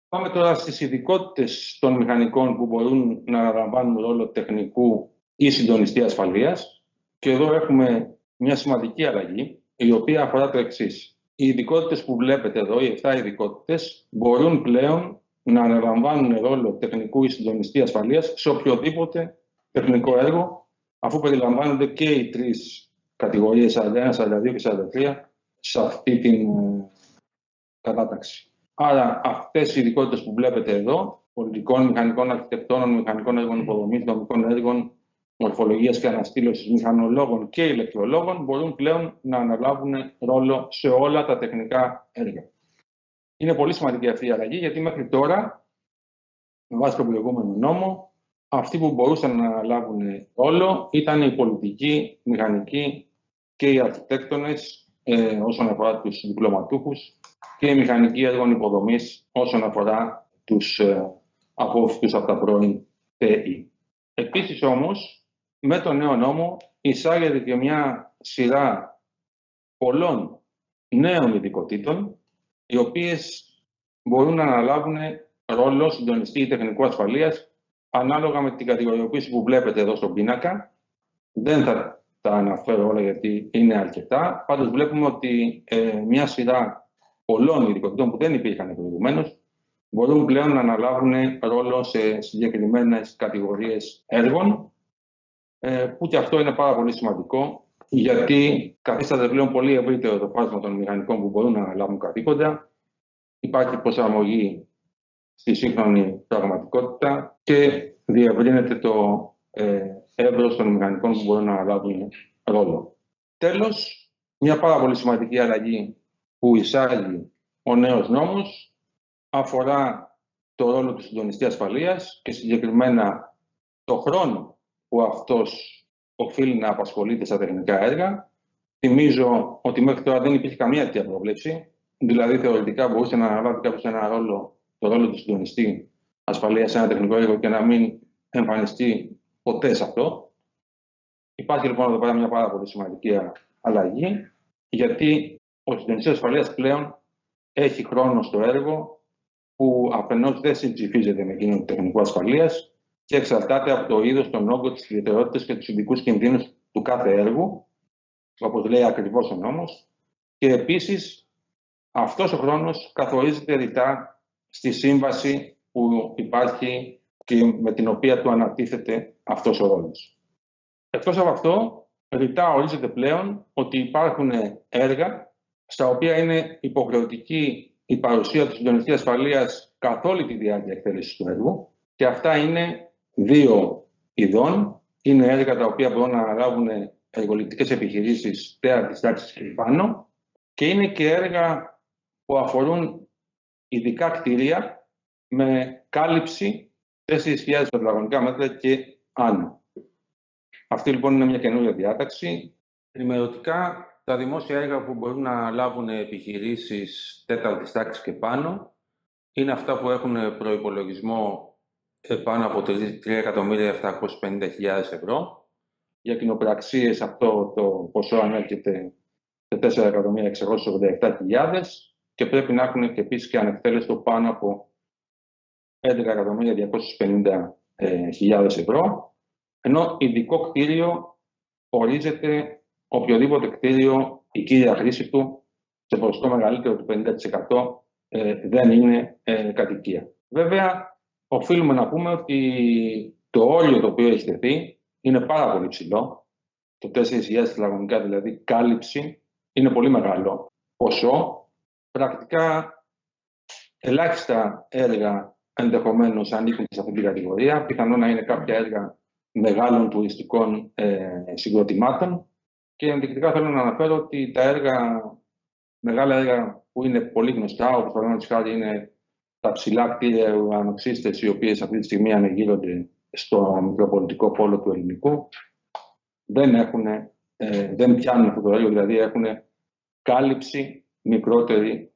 Πάμε τώρα στις ειδικότητες των μηχανικών που μπορούν να αναλαμβάνουν ρόλο τεχνικού ή συντονιστή ασφαλείας. Και εδώ έχουμε μια σημαντική αλλαγή, η οποία αφορά το εξής. Οι ειδικότητες που βλέπετε εδώ, οι 7 ειδικότητες, μπορούν πλέον να αναλαμβάνουν ρόλο τεχνικού ή συντονιστή ασφαλείας σε οποιοδήποτε τεχνικό έργο, αφού περιλαμβάνονται και οι 3 κατηγορίες 41, 42 και 43 σε αυτή την κατάταξη. Άρα αυτές οι ειδικότητες που βλέπετε εδώ, πολιτικών, μηχανικών, αρχιτεκτόνων, μηχανικών έργων υποδομής, δομικών έργων, μορφολογίας και αναστήλωσης, μηχανολόγων και ηλεκτρολόγων, μπορούν πλέον να αναλάβουν ρόλο σε όλα τα τεχνικά έργα. Είναι πολύ σημαντική αυτή η αλλαγή, γιατί μέχρι τώρα, με βάση τον προηγούμενο νόμο, αυτοί που μπορούσαν να αναλάβουν ρόλο ήταν οι πολιτικοί, μηχανικοί και οι αρχιτέκτονες όσον αφορά τους διπλωματούχους και οι μηχανικοί έργων υποδομής όσον αφορά τους απόφοιτους από τα πρώην ΤΕΙ. Επίσης όμως, με τον νέο νόμο εισάγεται και μια σειρά πολλών νέων ειδικοτήτων, οι οποίες μπορούν να αναλάβουν ρόλο συντονιστή ή τεχνικού ασφαλείας ανάλογα με την κατηγοριοποίηση που βλέπετε εδώ στον πίνακα. Δεν θα τα αναφέρω όλα γιατί είναι αρκετά. Πάντως βλέπουμε ότι μια σειρά πολλών ειδικοτήτων που δεν υπήρχαν προηγουμένως μπορούν πλέον να αναλάβουν ρόλο σε συγκεκριμένες κατηγορίες έργων, που και αυτό είναι πάρα πολύ σημαντικό, γιατί καθίσταται πλέον πολύ ευρύτερο το φάσμα των μηχανικών που μπορούν να αναλάβουν καθήκοντα. Υπάρχει προσαρμογή στη σύγχρονη πραγματικότητα και διευρύνεται το εύρος των μηχανικών που μπορούν να αναλάβουν ρόλο. Τέλος, μια πάρα πολύ σημαντική αλλαγή που εισάγει ο νέος νόμος αφορά το ρόλο του συντονιστή ασφαλείας και συγκεκριμένα το χρόνο που αυτός οφείλει να απασχολείται στα τεχνικά έργα. Θυμίζω ότι μέχρι τώρα δεν υπήρχε καμία τέτοια πρόβλεψη. Δηλαδή, θεωρητικά μπορούσε να αναλάβει κάποιος το ρόλο του συντονιστή ασφαλείας σε ένα τεχνικό έργο και να μην εμφανιστεί ποτέ σε αυτό. Υπάρχει λοιπόν εδώ πέρα μια πάρα πολύ σημαντική αλλαγή, γιατί ο συντονιστής ασφαλείας πλέον έχει χρόνο στο έργο που αφενός δεν συμψηφίζεται με εκείνο του τεχνικού ασφαλείας και εξαρτάται από το είδος, τον όγκο, τις ιδιαιτερότητες και τους ειδικούς κινδύνους του κάθε έργου, όπως λέει ακριβώς ο νόμος. Και επίσης, αυτός ο χρόνος καθορίζεται ρητά στη σύμβαση που υπάρχει και με την οποία του ανατίθεται αυτός ο ρόλος. Εκτός από αυτό, ρητά ορίζεται πλέον ότι υπάρχουν έργα στα οποία είναι υποχρεωτική η παρουσία του συντονιστή ασφαλείας καθ' όλη τη διάρκεια εκτέλεσης του έργου, και αυτά είναι δύο ειδών. Είναι έργα τα οποία μπορούν να αναλάβουν εργοληπτικές επιχειρήσεις τέταρτης τάξης και πάνω, και είναι και έργα που αφορούν ειδικά κτίρια με κάλυψη 4.000 τετραγωνικά μέτρα και άνω. Αυτή λοιπόν είναι μια καινούργια διάταξη. Ενημερωτικά, τα δημόσια έργα που μπορούν να λάβουν επιχειρήσεις τέταρτης τάξης και πάνω είναι αυτά που έχουν προϋπολογισμό πάνω από 3.750.000 ευρώ. Για κοινοπραξίες αυτό το ποσό ανέρχεται σε 4.687.000 και πρέπει να έχουν και επίσης και ανεκτέλεστο πάνω από 11.250.000 ευρώ. Ενώ ειδικό κτίριο ορίζεται οποιοδήποτε κτίριο, η κύρια χρήση του σε ποσοστό μεγαλύτερο του 50% δεν είναι κατοικία. Βέβαια, οφείλουμε να πούμε ότι το όριο το οποίο έχει τεθεί είναι πάρα πολύ ψηλό. Το 4.000 τετραγωνικά δηλαδή κάλυψη είναι πολύ μεγάλο ποσό. Πρακτικά ελάχιστα έργα ενδεχομένως ανήκουν σε αυτή την κατηγορία. Πιθανόν να είναι κάποια έργα μεγάλων τουριστικών συγκροτημάτων. Και ενδεικτικά θέλω να αναφέρω ότι τα μεγάλα έργα που είναι πολύ γνωστά, όπως παραδείγματος χάρη είναι τα ψηλά κτίρια ουρανοξύστες, οι οποίες αυτή τη στιγμή ανεγείρονται στο Μητροπολιτικό Πόλο του Ελληνικού, δεν πιάνουν αυτό το έργο, δηλαδή έχουν κάλυψη μικρότερη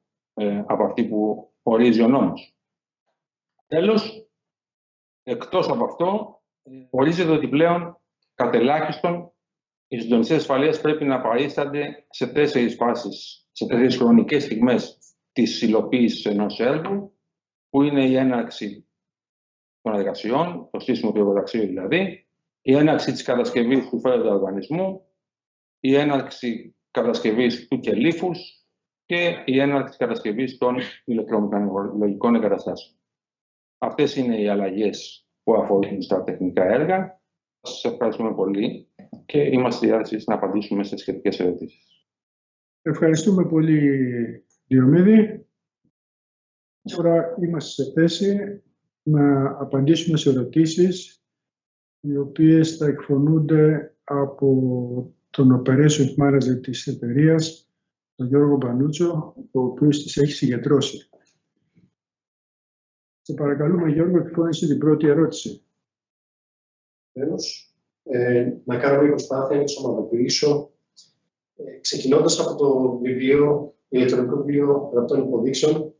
από αυτή που ορίζει ο νόμος. Τέλος, εκτός από αυτό, ορίζεται ότι πλέον κατ' ελάχιστον οι συντονιστές ασφαλείας πρέπει να παρίστανται σε 4 φάσεις, σε 4 χρονικές στιγμές της υλοποίησης ενός έργου, που είναι η έναρξη των εργασιών, το στήσιμο του εργοταξίου δηλαδή, η έναρξη της κατασκευής του φέροντα οργανισμού, η έναρξη κατασκευής του κελύφους και η έναρξη κατασκευής των ηλεκτρομηχανολογικών εγκαταστάσεων. Αυτές είναι οι αλλαγές που αφορούν στα τεχνικά έργα. Σας ευχαριστούμε πολύ και είμαστε στη διάθεση να απαντήσουμε στις σχετικές ερωτήσεις. Ευχαριστούμε πολύ, Διομήδη. Τώρα είμαστε σε θέση να απαντήσουμε σε ερωτήσεις οι οποίες θα εκφωνούνται από τον Operation Manager της εταιρείας, τον Γιώργο Μπανούτσο, ο οποίος τις έχει συγκεντρώσει. Σε παρακαλούμε, Γιώργο, εκφώνησε την πρώτη ερώτηση. Τέλος, να κάνω μια προσπάθεια να τις ομαδοποιήσω. Ξεκινώντας από το ηλεκτρονικό βιβλίο γραπτών υποδείξεων,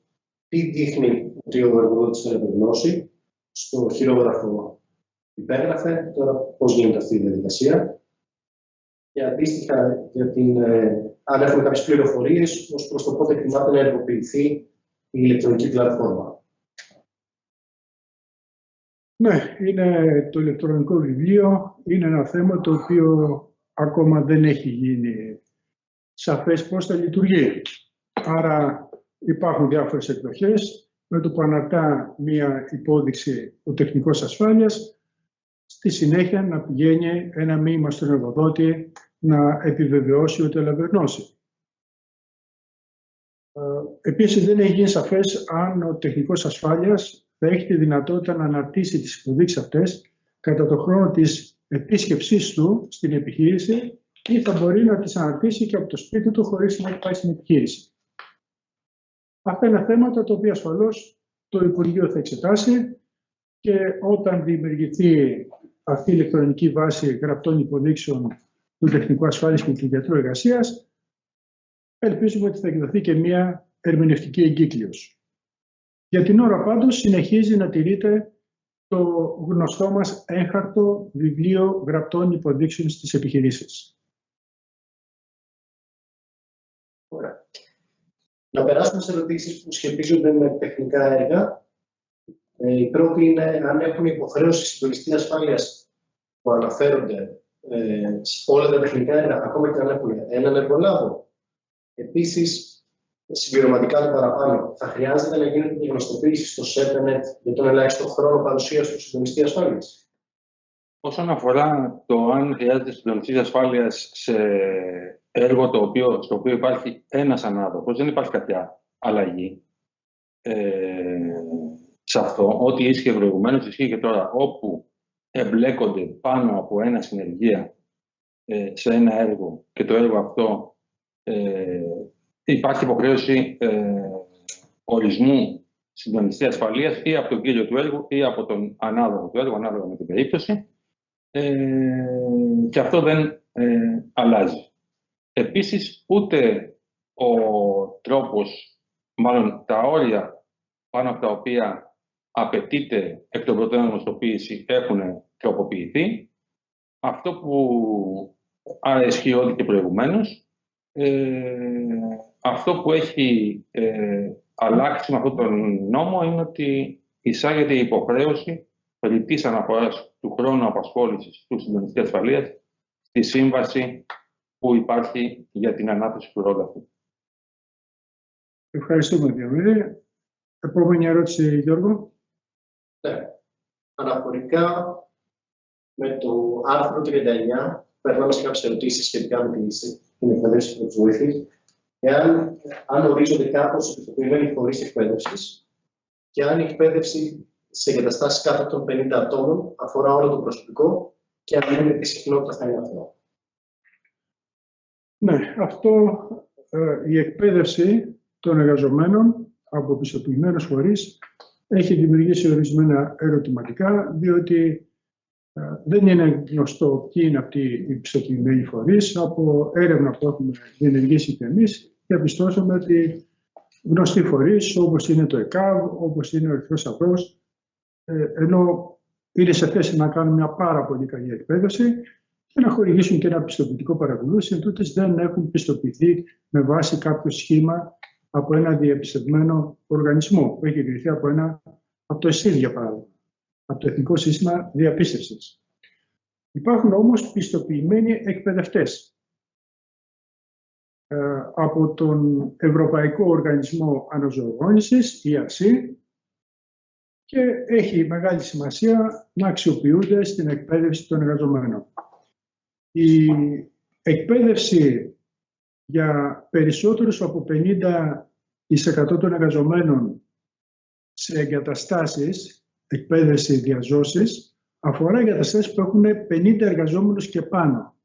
τι δείχνει ότι ο εργοδότης θα επεγνώσει, στο χειρόγραφο υπέγραφε, τώρα πώς γίνεται αυτή η διαδικασία. Και αντίστοιχα, αν έχουμε κάποιες πληροφορίες, ως προς το πότε εκτιμάται να ενεργοποιηθεί η ηλεκτρονική πλατφόρμα. Ναι, είναι το ηλεκτρονικό βιβλίο. Είναι ένα θέμα το οποίο ακόμα δεν έχει γίνει σαφές πώς θα λειτουργεί. Άρα υπάρχουν διάφορες εκδοχές. Με το που αναρτά μία υπόδειξη ο τεχνικός ασφάλειας, στη συνέχεια να πηγαίνει ένα μήνυμα στον εργοδότη να επιβεβαιώσει ότι ελαβερνώσει. Επίσης δεν έχει γίνει σαφές αν ο τεχνικός ασφάλειας θα έχει τη δυνατότητα να αναρτήσει τις υποδείξεις αυτές κατά το χρόνο της επίσκεψής του στην επιχείρηση ή θα μπορεί να τις αναρτήσει και από το σπίτι του χωρίς να πάει στην επιχείρηση. Αυτά είναι θέματα τα οποία ασφαλώς το Υπουργείο θα εξετάσει και όταν δημιουργηθεί αυτή η ηλεκτρονική βάση γραπτών υποδείξεων του τεχνικού ασφάλειας και του γιατρού εργασίας, ελπίζουμε ότι θα εκδοθεί και μία ερμηνευτική εγκύκλειος. Για την ώρα πάντως συνεχίζει να τηρείται το γνωστό μας έγχαρτο βιβλίο γραπτών υποδείξεων στις επιχειρήσεις. Ωραία. Να περάσουμε σε ερωτήσεις που σχετίζονται με τεχνικά έργα. Η πρώτη είναι αν έχουν υποχρέωση συντονιστή ασφάλειας που αναφέρονται σε όλα τα τεχνικά έργα, ακόμα και αν έχουν έναν εργολάβο. Επίσης, συμπληρωματικά το παραπάνω, θα χρειάζεται να γίνεται και γνωστοποίηση στο ΣΕΠΕΝΕΤ για τον ελάχιστο χρόνο παρουσίας του συντονιστή ασφάλειας. Όσον αφορά το αν χρειάζεται συντονιστή ασφάλειας σε έργο στο οποίο υπάρχει ένας ανάδοχος, δεν υπάρχει κάποια αλλαγή. Σε αυτό, ό,τι ίσχυε προηγουμένως, ισχύει και τώρα. Όπου εμπλέκονται πάνω από ένα συνεργεία σε ένα έργο και το έργο αυτό υπάρχει υποχρέωση ορισμού συντονιστή ασφαλείας ή από τον κύριο του έργου ή από τον ανάδοχο του έργου, ανάλογα με την περίπτωση. Και αυτό δεν αλλάζει. Επίσης, ούτε ο τρόπος, μάλλον τα όρια πάνω από τα οποία απαιτείται εκ των προτέρων γνωστοποίηση έχουν τροποποιηθεί. Αυτό που ισχύει ό,τι και προηγουμένως, αυτό που έχει αλλάξει με αυτόν τον νόμο είναι ότι εισάγεται η υποχρέωση περιττής αναφοράς του χρόνου απασχόλησης του συντονιστή ασφαλείας στη σύμβαση που υπάρχει για την ανάθεση του ρόλου αυτού. Ευχαριστούμε, Διαμήδη. Επόμενη ερώτηση, Γιώργο. Ναι. Αναφορικά με το άρθρο 39, περνάμε σε κάποιες ερωτήσεις σχετικά με την εκπαίδευση του βοηθή. Αν ορίζονται κάπως επιστοποιημένοι φορείς εκπαίδευσης και αν η εκπαίδευση σε εγκαταστάσεις κάτω των 50 ατόμων αφορά όλο το προσωπικό και αν είναι τη συχνότητα θα είναι αυτό. Ναι, η εκπαίδευση των εργαζομένων από πιστοποιημένους φορείς έχει δημιουργήσει ορισμένα ερωτηματικά, διότι δεν είναι γνωστό ποιοι είναι αυτοί οι πιστοποιημένοι φορείς. Από έρευνα που έχουμε διενεργήσει και εμείς, διαπιστώσαμε ότι γνωστοί φορείς όπως είναι το ΕΚΑΒ, όπως είναι ο Ερυθρός Σταυρός, ενώ είναι σε θέση να κάνουν μια πάρα πολύ καλή εκπαίδευση και να χορηγήσουν και ένα πιστοποιητικό παρακολούθηση, εντούτοις δεν έχουν πιστοποιηθεί με βάση κάποιο σχήμα από ένα διαπιστευμένο οργανισμό που έχει ιδρυθεί από το ΕΣΥΔ, για παράδειγμα, από το Εθνικό Σύστημα Διαπίστευσης. Υπάρχουν όμως πιστοποιημένοι εκπαιδευτές από τον Ευρωπαϊκό Οργανισμό Αναζωογόνησης, ERC, και έχει μεγάλη σημασία να αξιοποιούνται στην εκπαίδευση των εργαζομένων. Η εκπαίδευση για περισσότερους από 50% των εργαζομένων σε εγκαταστάσεις, εκπαίδευση διαζώσης, αφορά εγκαταστάσεις που έχουν 50 εργαζόμενους και πάνω.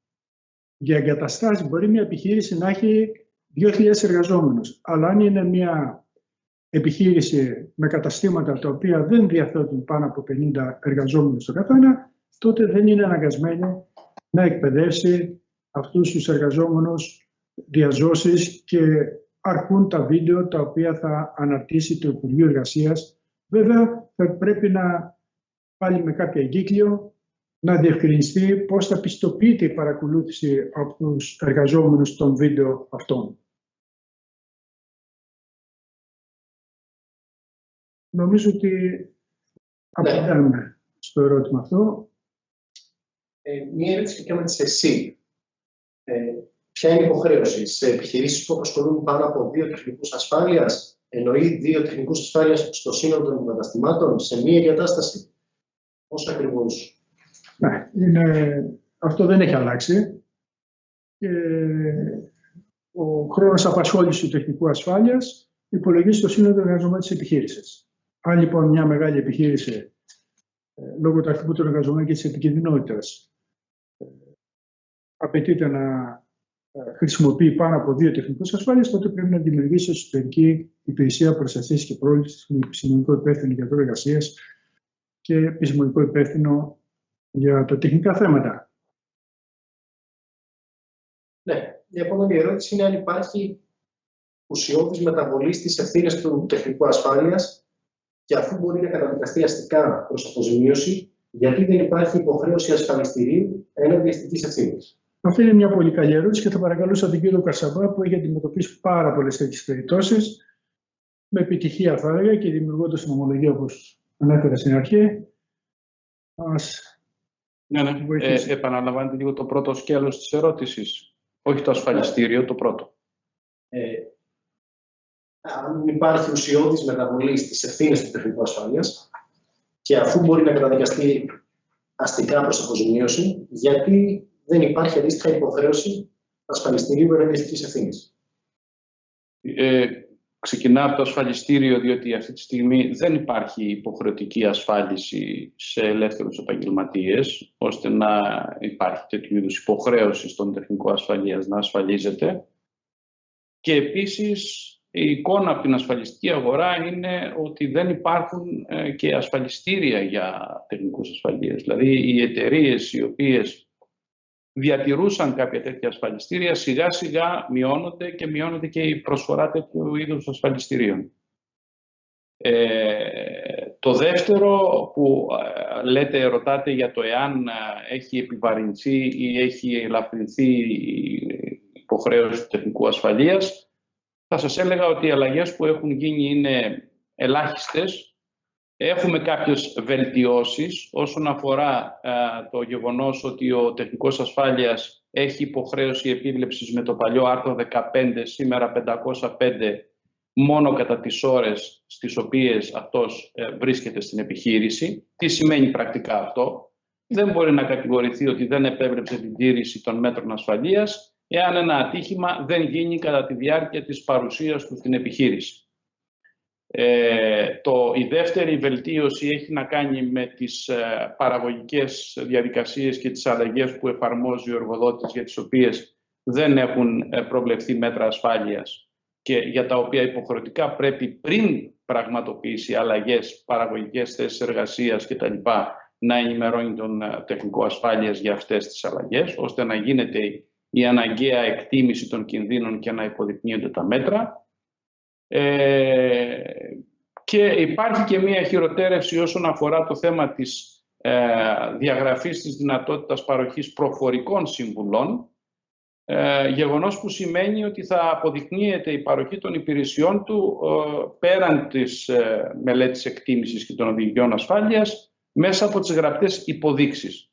Για εγκαταστάσεις μπορεί μια επιχείρηση να έχει 2.000 εργαζόμενους, αλλά αν είναι μια επιχείρηση με καταστήματα τα οποία δεν διαθέτουν πάνω από 50 εργαζόμενους στο καθένα, τότε δεν είναι αναγκασμένη να εκπαιδεύσει αυτούς τους εργαζόμενους διαζώσεις και αρκούν τα βίντεο τα οποία θα αναρτήσει το Υπουργείο Εργασίας. Βέβαια, θα πρέπει να πάλι με κάποια εγκύκλιο να διευκρινιστεί πώς θα πιστοποιείται η παρακολούθηση από τους εργαζόμενους των βίντεο αυτών. Νομίζω ότι απαντάμε στο ερώτημα αυτό. Μία ερώτηση σχετικά με τις ΕΣΥ. Ποια είναι η υποχρέωση σε επιχειρήσεις που απασχολούν πάνω από 2 τεχνικούς ασφάλειας, εννοεί 2 τεχνικούς ασφάλειας στο σύνολο των εγκαταστημάτων, σε μία εγκατάσταση? Πώς ακριβώς? Ναι, αυτό δεν έχει αλλάξει. Και ο χρόνος απασχόλησης του τεχνικού ασφάλειας υπολογίζει το σύνολο των εργαζομένων της επιχείρησης. Αν λοιπόν μια μεγάλη επιχείρηση, λόγω του αριθμού των εργαζομένων και της επικινδυνότητας, απαιτείται να χρησιμοποιεί πάνω από 2 τεχνικούς ασφάλειας, τότε πρέπει να δημιουργήσει εσωτερική υπηρεσία προστασίας και πρόληψης με επιστημονικό υπεύθυνο γιατρό εργασίας και επιστημονικό υπεύθυνο για τα τεχνικά θέματα. Ναι, η επόμενη ερώτηση είναι αν υπάρχει ουσιώδης μεταβολή στις ευθύνες του τεχνικού ασφάλειας και αφού μπορεί να καταδικαστεί αστικά προς αποζημίωση, γιατί δεν υπάρχει υποχρέωση ασφαλιστηρίου έναντι αστικής ευθύνης. Αυτή είναι μια πολύ καλή ερώτηση και θα παρακαλούσα τον κύριο Καρσαμπά, που έχει αντιμετωπίσει πάρα πολλές τέτοιες περιπτώσεις, με επιτυχία θα έλεγα και δημιουργώντας την ομολογία όπως ανέφερα στην αρχή. Ναι. Επαναλαμβάνετε λίγο το πρώτο σκέλος της ερώτησης. Όχι το ασφαλιστήριο, το πρώτο. Αν υπάρχει ουσιώδης μεταβολή στις ευθύνες του τεχνικού ασφάλειας και αφού μπορεί να καταδικαστεί αστικά προς αποζημίωση, γιατί δεν υπάρχει αντίστοιχα υποχρέωση ασφαλιστηρίου έναντι αστικής ευθύνης. Ξεκινά από το ασφαλιστήριο, διότι αυτή τη στιγμή δεν υπάρχει υποχρεωτική ασφάλιση σε ελεύθερους επαγγελματίες, ώστε να υπάρχει τέτοιου είδους υποχρέωση στον τεχνικό ασφαλείας να ασφαλίζεται. Και επίσης η εικόνα από την ασφαλιστική αγορά είναι ότι δεν υπάρχουν και ασφαλιστήρια για τεχνικούς ασφαλείες. Δηλαδή οι εταιρείες οι οποίες διατηρούσαν κάποια τέτοια ασφαλιστήρια σιγά σιγά μειώνονται και μειώνεται και η προσφορά τέτοιου είδους ασφαλιστηρίων. Το δεύτερο που ρωτάτε για το εάν έχει επιβαρυνθεί ή έχει ελαφρυνθεί η υποχρέωση του τεχνικού ασφαλείας, θα σας έλεγα ότι οι αλλαγές που έχουν γίνει είναι ελάχιστες. Έχουμε κάποιες βελτιώσεις όσον αφορά το γεγονός ότι ο τεχνικός ασφάλειας έχει υποχρέωση επίβλεψης με το παλιό άρθρο 15, σήμερα 505, μόνο κατά τις ώρες στις οποίες αυτός βρίσκεται στην επιχείρηση. Τι σημαίνει πρακτικά αυτό? Δεν μπορεί να κατηγορηθεί ότι δεν επέβλεψε την τήρηση των μέτρων ασφαλείας εάν ένα ατύχημα δεν γίνει κατά τη διάρκεια της παρουσίας του στην επιχείρηση. Η δεύτερη βελτίωση έχει να κάνει με τις παραγωγικές διαδικασίες και τις αλλαγές που εφαρμόζει ο εργοδότης, για τις οποίες δεν έχουν προβλεφθεί μέτρα ασφάλειας και για τα οποία υποχρεωτικά πρέπει πριν πραγματοποιήσει αλλαγές, παραγωγικές θέσεις εργασίας κτλ. Να ενημερώνει τον τεχνικό ασφάλειας για αυτές τις αλλαγές, ώστε να γίνεται η αναγκαία εκτίμηση των κινδύνων και να υποδεικνύονται τα μέτρα. Και υπάρχει και μία χειροτέρευση όσον αφορά το θέμα της διαγραφής της δυνατότητας παροχής προφορικών συμβουλών, γεγονός που σημαίνει ότι θα αποδεικνύεται η παροχή των υπηρεσιών του πέραν της μελέτης εκτίμησης και των οδηγιών ασφάλειας μέσα από τις γραπτές υποδείξεις.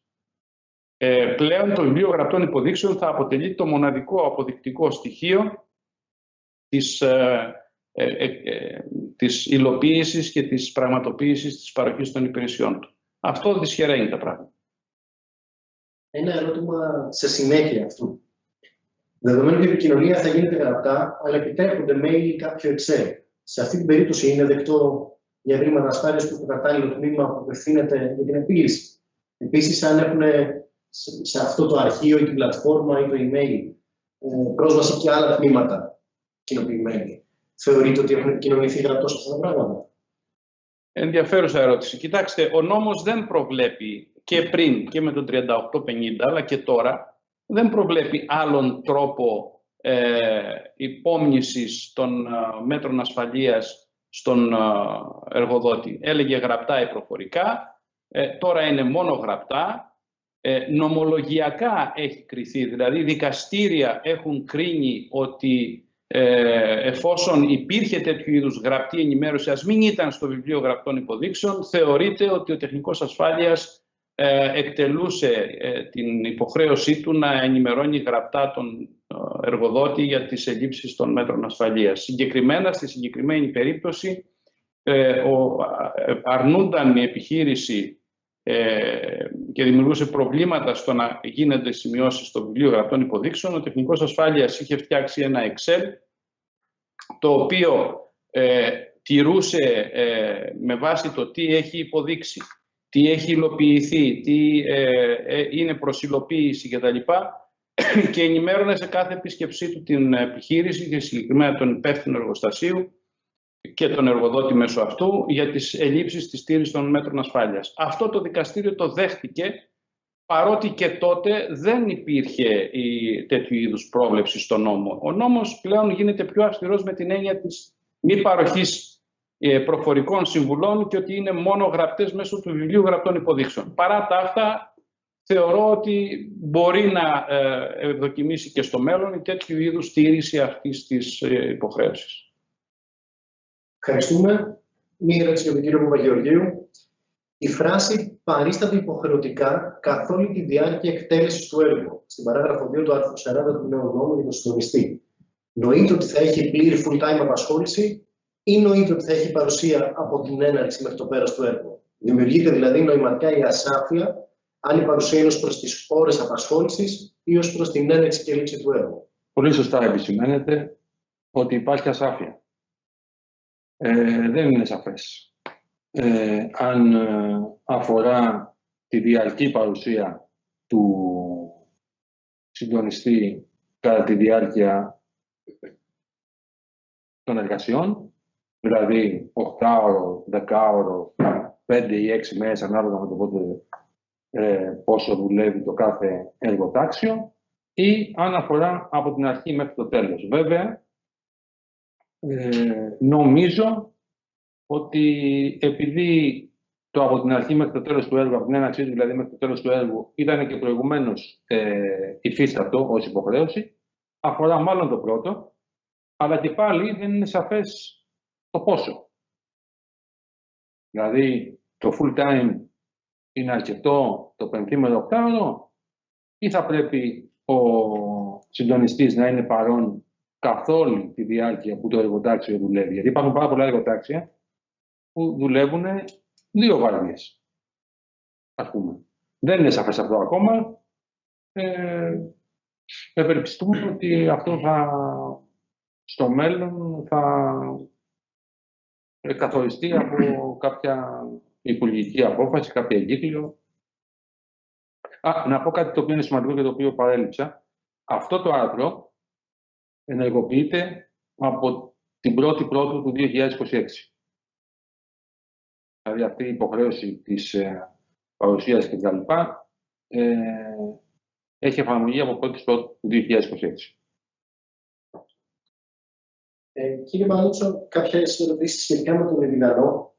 Πλέον το βιβλίο γραπτών υποδείξεων θα αποτελεί το μοναδικό αποδεικτικό στοιχείο της υλοποίησης και της πραγματοποίησης της παροχής των υπηρεσιών του. Αυτό δυσχεραίνει τα πράγματα. Ένα ερώτημα σε συνέχεια αυτού. Δεδομένου ότι η επικοινωνία θα γίνεται γραπτά, αλλά επιτρέπονται mail ή κάποιο Excel. Σε αυτή την περίπτωση είναι δεκτό για ευρήματα ασφάλειας που το κατάλληλο τμήμα που απευθύνεται για την επίλυση. Επίσης, αν έχουν σε αυτό το αρχείο ή την πλατφόρμα ή το email πρόσβαση και άλλα τμήματα κοινοποιημένοι, θεωρείτε ότι έχουν επικοινωνηθεί γραπτώς αυτά τα πράγματα? Ενδιαφέρουσα ερώτηση. Κοιτάξτε, ο νόμος δεν προβλέπει και πριν και με το 3850, αλλά και τώρα, δεν προβλέπει άλλον τρόπο υπόμνησης των μέτρων ασφαλείας στον εργοδότη. Έλεγε γραπτά ή προφορικά, τώρα είναι μόνο γραπτά. Νομολογιακά έχει κριθεί, δηλαδή δικαστήρια έχουν κρίνει ότι εφόσον υπήρχε τέτοιου είδους γραπτή ενημέρωση, ας μην ήταν στο βιβλίο γραπτών υποδείξεων, θεωρείται ότι ο τεχνικός ασφάλειας εκτελούσε την υποχρέωσή του να ενημερώνει γραπτά τον εργοδότη για τις ελλείψεις των μέτρων ασφαλείας. Συγκεκριμένα, στη συγκεκριμένη περίπτωση, αρνούνταν η επιχείρηση και δημιουργούσε προβλήματα στο να γίνονται σημειώσεις στο βιβλίο γραπτών υποδείξεων. Ο τεχνικός ασφάλειας είχε φτιάξει ένα Excel, το οποίο τηρούσε με βάση το τι έχει υποδείξει, τι έχει υλοποιηθεί, τι είναι προς υλοποίηση κτλ. και ενημέρωνε σε κάθε επίσκεψή του την επιχείρηση και συγκεκριμένα τον υπεύθυνο εργοστασίου και τον εργοδότη μέσω αυτού για τις ελλείψεις της στήριξης των μέτρων ασφάλειας. Αυτό το δικαστήριο το δέχτηκε, παρότι και τότε δεν υπήρχε τέτοιου είδους πρόβλεψη στο νόμο. Ο νόμος πλέον γίνεται πιο αυστηρός με την έννοια της μη παροχής προφορικών συμβουλών και ότι είναι μόνο γραπτές μέσω του βιβλίου γραπτών υποδείξεων. Παρά τα αυτά, θεωρώ ότι μπορεί να ευδοκιμήσει και στο μέλλον η τέτοιου είδους στήριξη αυτής της υποχρέωσης. Ευχαριστούμε. Μία ερώτηση για τον κύριο Παπαγεωργίου. Η φράση «παρίσταται υποχρεωτικά καθ' όλη τη διάρκεια εκτέλεσης του έργου» στην παράγραφο 2 του άρθρου 40 του νέου νόμου για τον συντονιστή, νοείται ότι θα έχει πλήρη full-time απασχόληση ή νοείται ότι θα έχει παρουσία από την έναρξη μέχρι το πέρας του έργου? Δημιουργείται δηλαδή νοηματικά η ασάφεια αν η παρουσία είναι ως προς τις ώρες απασχόλησης ή ως προς την έναρξη και λήξη του έργου. Πολύ σωστά επισημαίνεται ότι υπάρχει ασάφεια. Δεν είναι σαφές αν αφορά τη διαρκή παρουσία του συντονιστή κατά τη διάρκεια των εργασιών, δηλαδή 8ωρο, 10ωρο, 5 ή 6 μέρες ανάλογα με το πότε, πόσο δουλεύει το κάθε εργοτάξιο, ή αν αφορά από την αρχή μέχρι το τέλος. Βέβαια, νομίζω ότι επειδή το από την αρχή μέχρι το τέλος του έργου, από την έναρξή του δηλαδή μέχρι το τέλος του έργου, ήταν και προηγουμένως υφίστατο ως υποχρέωση, αφορά μάλλον το πρώτο, αλλά και πάλι δεν είναι σαφές το πόσο. Δηλαδή, το full time είναι αρκετό, το πενθήμερο οκτάωρο, ή θα πρέπει ο συντονιστής να είναι παρόν καθ' όλη τη διάρκεια που το εργοτάξιο δουλεύει? Γιατί υπάρχουν πάρα πολλά εργοτάξια που δουλεύουν 2 βάρδιες, ας πούμε. Δεν είναι σαφές αυτό ακόμα. Ευελπιστούμε ότι αυτό στο μέλλον θα καθοριστεί από κάποια υπουργική απόφαση, κάποια εγκύκλιο. Να πω κάτι το οποίο είναι σημαντικό και το οποίο παρέλειψα. Αυτό το άρθρο ενεργοποιείται από την 1η Πρώτου του 2026. Δηλαδή αυτή η υποχρέωση της παρουσίας κτλ. Έχει εφαρμογή από 1η Πρώτου του 2026. Κύριε Μαλούτσο, κάποιες ερωτήσεις σχετικά με τον Ερυδανό.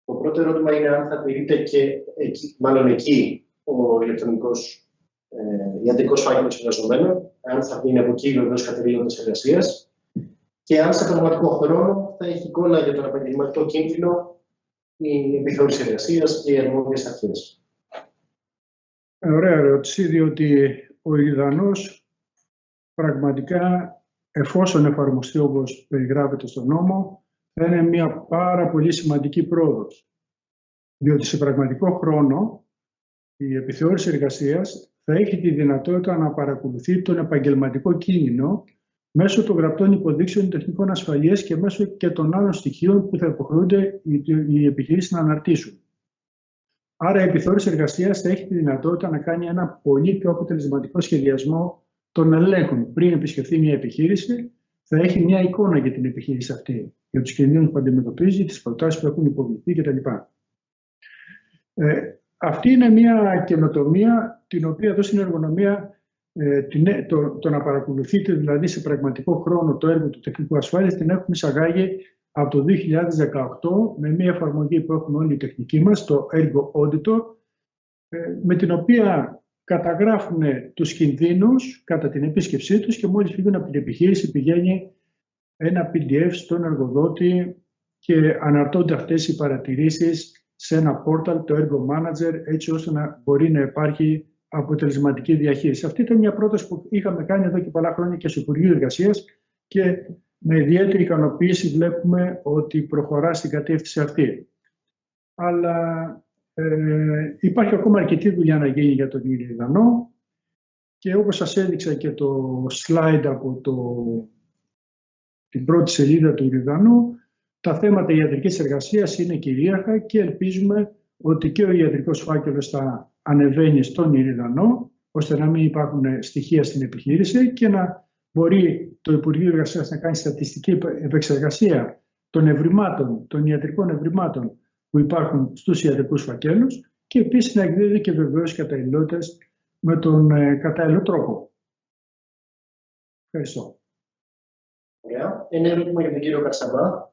Το πρώτο ερώτημα είναι αν θα τηρείται και εκεί ο ηλεκτρονικός ιατρικός φάκελος εργαζομένων, αν θα είναι από εκεί βεβαίως κατελήγοντας εργασίας και αν σε πραγματικό χρόνο θα έχει εικόνα για τον επαγγελματικό κίνδυνο η επιθεώρηση εργασίας και οι αρμόδιες αρχές. Ωραία ερώτηση, διότι ο Ιρλανδός πραγματικά, εφόσον εφαρμοστεί όπως περιγράφεται στον νόμο, θα είναι μια πάρα πολύ σημαντική πρόοδος. Διότι σε πραγματικό χρόνο η επιθεώρηση εργασίας θα έχει τη δυνατότητα να παρακολουθεί τον επαγγελματικό κίνδυνο μέσω των γραπτών υποδείξεων τεχνικών ασφαλείας και μέσω και των άλλων στοιχείων που θα υποχρεούνται οι επιχειρήσεις να αναρτήσουν. Άρα η επιθεώρηση εργασίας θα έχει τη δυνατότητα να κάνει ένα πολύ πιο αποτελεσματικό σχεδιασμό των ελέγχων. Πριν επισκεφθεί μια επιχείρηση, θα έχει μια εικόνα για την επιχείρηση αυτή, για τους κινδύνους που αντιμετωπίζει, τις προτάσεις που έχουν υποβληθεί κτλ. Αυτή είναι μια καινοτομία την οποία εδώ στην εργονομία το να παρακολουθείτε δηλαδή σε πραγματικό χρόνο το έργο του τεχνικού ασφάλειας την έχουμε εισαγάγει από το 2018 με μια εφαρμογή που έχουν όλοι οι τεχνικοί μας, το Ergo Auditor, με την οποία καταγράφουν τους κινδύνους κατά την επίσκεψή τους και μόλις φύγουν από την επιχείρηση πηγαίνει ένα PDF στον εργοδότη και αναρτώνται αυτές οι παρατηρήσεις σε ένα πόρταλ, το Ergo Manager, έτσι ώστε να μπορεί να υπάρχει αποτελεσματική διαχείριση. Αυτή ήταν μια πρόταση που είχαμε κάνει εδώ και πολλά χρόνια και στο Υπουργείο Εργασίας και με ιδιαίτερη ικανοποίηση βλέπουμε ότι προχωρά στην κατεύθυνση αυτή. Αλλά υπάρχει ακόμα αρκετή δουλειά να γίνει για τον Ιρλανδό και όπως σας έδειξα και το slide από την πρώτη σελίδα του Ιρλανδού, τα θέματα ιατρικής εργασίας είναι κυρίαρχα και ελπίζουμε ότι και ο ιατρικός φάκελος θα ανεβαίνει στον Ιρλανδό ώστε να μην υπάρχουν στοιχεία στην επιχείρηση και να μπορεί το Υπουργείο Εργασίας να κάνει στατιστική επεξεργασία των ευρημάτων, των ιατρικών ευρημάτων που υπάρχουν στους ιατρικούς φακέλους και επίσης να εκδίδει και βεβαίως καταλληλότητες με τον κατάλληλο τρόπο. Ευχαριστώ. Ωραία. Ένα ερώτημα για τον κύριο Καρσαμπά.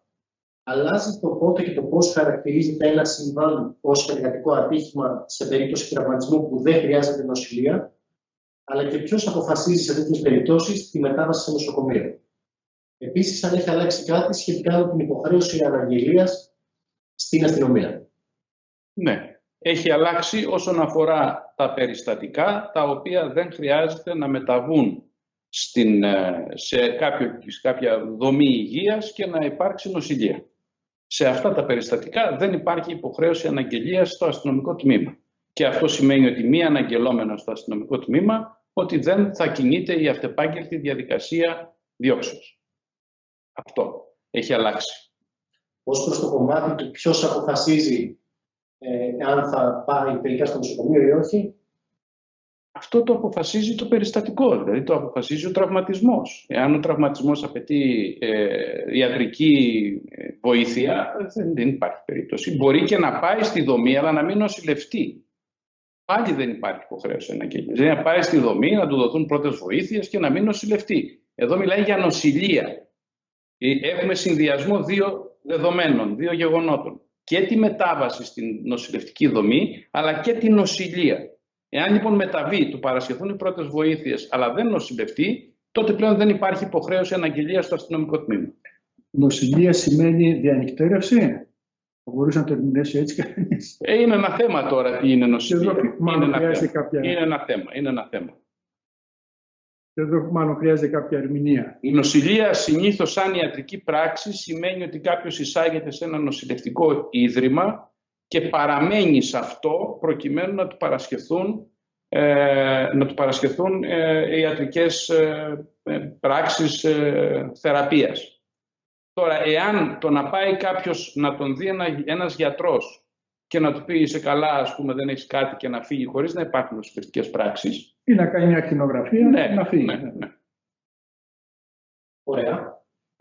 Αλλάζει το πότε και το πώς χαρακτηρίζεται ένα συμβάν ως εργατικό ατύχημα σε περίπτωση τραυματισμού που δεν χρειάζεται νοσηλεία, αλλά και ποιος αποφασίζει σε τέτοιες περιπτώσεις τη μετάβαση σε νοσοκομείο. Επίσης, αν έχει αλλάξει κάτι σχετικά με την υποχρέωση αναγγελίας στην αστυνομία. Ναι, έχει αλλάξει όσον αφορά τα τα οποία δεν χρειάζεται να μεταβούν σε κάποια δομή υγείας και να υπάρξει νοσηλεία. Σε αυτά τα περιστατικά δεν υπάρχει υποχρέωση αναγγελίας στο αστυνομικό τμήμα. Και αυτό σημαίνει ότι μη αναγγελόμενος στο αστυνομικό τμήμα ότι δεν θα κινείται η αυτεπάγγελτη διαδικασία διώξεως. Αυτό έχει αλλάξει. Ως προς το κομμάτι του ποιος αποφασίζει αν θα πάει τελικά στο νοσοκομείο ή όχι. Αυτό το αποφασίζει το περιστατικό, δηλαδή το αποφασίζει ο τραυματισμός. Εάν ο τραυματισμός απαιτεί ιατρική βοήθεια, δεν υπάρχει περίπτωση. Μπορεί και να πάει στη δομή, αλλά να μην νοσηλευτεί. Πάλι δεν υπάρχει υποχρέωση αναγγελίας. Δηλαδή να πάει στη δομή, να του δοθούν πρώτες βοήθειες και να μην νοσηλευτεί. Εδώ μιλάει για νοσηλεία. Έχουμε συνδυασμό δύο δεδομένων, δύο γεγονότων. Και τη μετάβαση στην νοσηλευτική δομή, αλλά και τη νοσηλεία. Εάν λοιπόν μεταβεί, του παρασχεθούν οι πρώτες βοήθειες, αλλά δεν νοσηλευτεί, τότε πλέον δεν υπάρχει υποχρέωση αναγγελίας στο αστυνομικό τμήμα. Νοσηλεία σημαίνει διανυκτέρευση. Θα μπορούσε να το ερμηνεύσει έτσι κανείς. Είναι ένα θέμα τώρα τι είναι νοσηλεία. Είναι ένα θέμα. Εδώ μάλλον χρειάζεται κάποια ερμηνεία. Η νοσηλεία συνήθως σαν ιατρική πράξη σημαίνει ότι κάποιος εισάγεται σε ένα νοσηλευτικό ίδρυμα και παραμένει σε αυτό προκειμένου να του παρασχεθούν ιατρικές πράξεις θεραπείας. Τώρα, εάν το να πάει κάποιος να τον δει ένας γιατρός και να του πει είσαι καλά, ας πούμε, δεν έχεις κάτι και να φύγει χωρίς να υπάρχουν νοσηλευτικές πράξεις. Ή να κάνει μια ακτινογραφία, να φύγει. Ναι. Ωραία.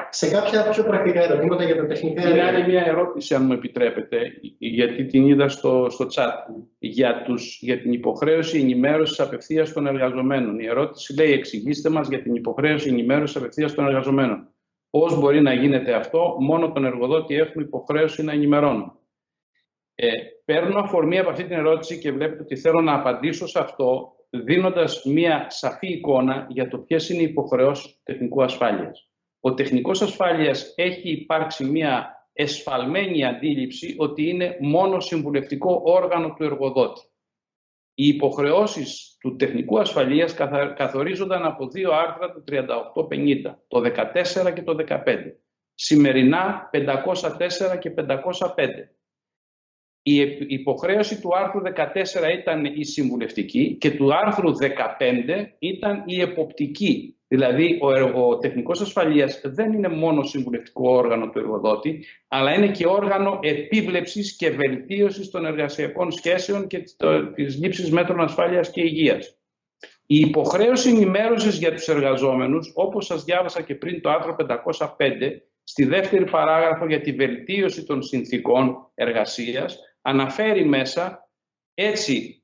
Σε κάποια πιο πρακτικά ερωτήματα για τα τεχνικά Είναι άλλη μια ερώτηση, αν μου επιτρέπετε, γιατί την είδα στο chat, για την υποχρέωση ενημέρωσης απευθείας των εργαζομένων. Η ερώτηση λέει, εξηγήστε μας για την υποχρέωση ενημέρωσης απευθείας των εργαζομένων. Πώς μπορεί να γίνεται αυτό, μόνο τον εργοδότη έχουμε υποχρέωση να ενημερώνουμε. Παίρνω αφορμή από αυτή την ερώτηση και βλέπετε ότι θέλω να απαντήσω σε αυτό, δίνοντας μια σαφή εικόνα για το ποιες είναι οι υποχρεώσεις του τεχνικού ασφάλειας. Ο τεχνικός ασφάλειας έχει υπάρξει μια εσφαλμένη αντίληψη ότι είναι μόνο συμβουλευτικό όργανο του εργοδότη. Οι υποχρεώσεις του τεχνικού ασφαλείας καθορίζονταν από δύο άρθρα του 38-50, το 14 και το 15. Σημερινά 504 και 505. Η υποχρέωση του άρθρου 14 ήταν η συμβουλευτική και του άρθρου 15 ήταν η εποπτική. Δηλαδή, ο τεχνικός ασφαλείας δεν είναι μόνο συμβουλευτικό όργανο του εργοδότη, αλλά είναι και όργανο επίβλεψης και βελτίωσης των εργασιακών σχέσεων και της λήψης μέτρων ασφάλειας και υγείας. Η υποχρέωση ενημέρωσης για τους εργαζόμενους, όπως σας διάβασα και πριν το άρθρο 505, στη δεύτερη παράγραφο για τη βελτίωση των συνθήκων εργασίας, αναφέρει μέσα έτσι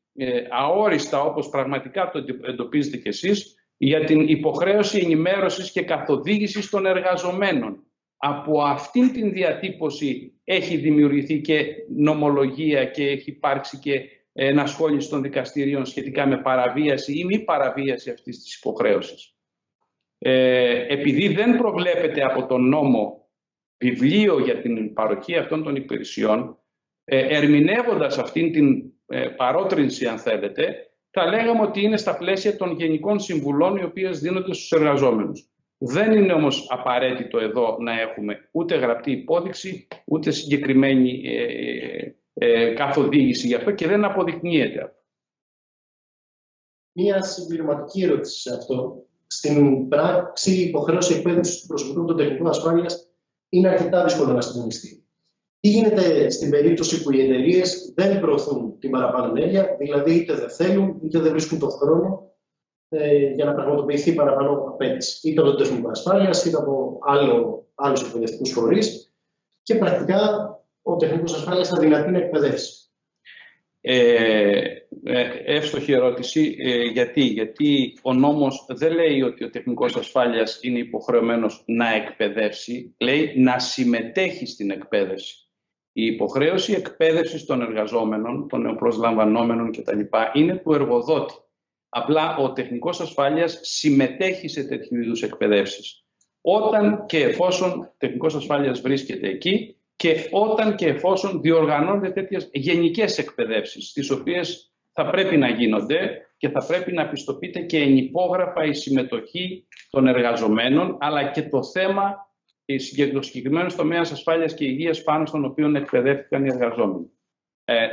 αόριστα, όπως πραγματικά το εντοπίζετε κι εσείς, για την υποχρέωση ενημέρωσης και καθοδήγησης των εργαζομένων. Από αυτήν την διατύπωση έχει δημιουργηθεί και νομολογία και έχει υπάρξει και ενασχόληση των δικαστηρίων σχετικά με παραβίαση ή μη παραβίαση αυτής της υποχρέωσης. Επειδή δεν προβλέπεται από τον νόμο βιβλίο για την παροχή αυτών των υπηρεσιών, ερμηνεύοντας αυτήν την παρότρινση, αν θέλετε, θα λέγαμε ότι είναι στα πλαίσια των γενικών συμβουλών οι οποίες δίνονται στους εργαζόμενους. Δεν είναι όμως απαραίτητο εδώ να έχουμε ούτε γραπτή υπόδειξη, ούτε συγκεκριμένη καθοδήγηση γι' αυτό και δεν αποδεικνύεται αυτό. Μία συμπληρωματική ερώτηση σε αυτό. Στην πράξη, η υποχρέωση εκπαίδευσης του προσωπικού των τεχνικών ασφάλειας είναι αρκετά δύσκολο να συντονιστεί. Τι γίνεται στην περίπτωση που οι εταιρείες δεν προωθούν την παραπάνω ενέργεια, δηλαδή είτε δεν θέλουν είτε δεν βρίσκουν τον χρόνο για να πραγματοποιηθεί παραπάνω απέτηση, είτε από το τεχνικό ασφάλειας, είτε από άλλους εκπαιδευτικούς φορείς, και πρακτικά ο τεχνικός ασφάλειας θα δυνατεί να εκπαιδεύσει. Εύστοχη ερώτηση. Γιατί ο νόμος δεν λέει ότι ο τεχνικός ασφάλειας είναι υποχρεωμένος να εκπαιδεύσει, λέει να συμμετέχει στην εκπαίδευση. Η υποχρέωση εκπαίδευσης των εργαζόμενων, των νεοπροσλαμβανόμενων κτλ. Είναι του εργοδότη. Απλά ο τεχνικός ασφάλειας συμμετέχει σε τέτοιου είδους εκπαιδεύσεις. Όταν και εφόσον τεχνικός ασφάλειας βρίσκεται εκεί και όταν και εφόσον διοργανώνται τέτοιες γενικές εκπαιδεύσεις, τις οποίες θα πρέπει να γίνονται και θα πρέπει να πιστοποιείται και ενυπόγραφα η συμμετοχή των εργαζομένων, αλλά και το θέμα το συγκεκριμένο τομέα ασφάλειας και υγείας πάνω στον οποίο εκπαιδεύτηκαν οι εργαζόμενοι.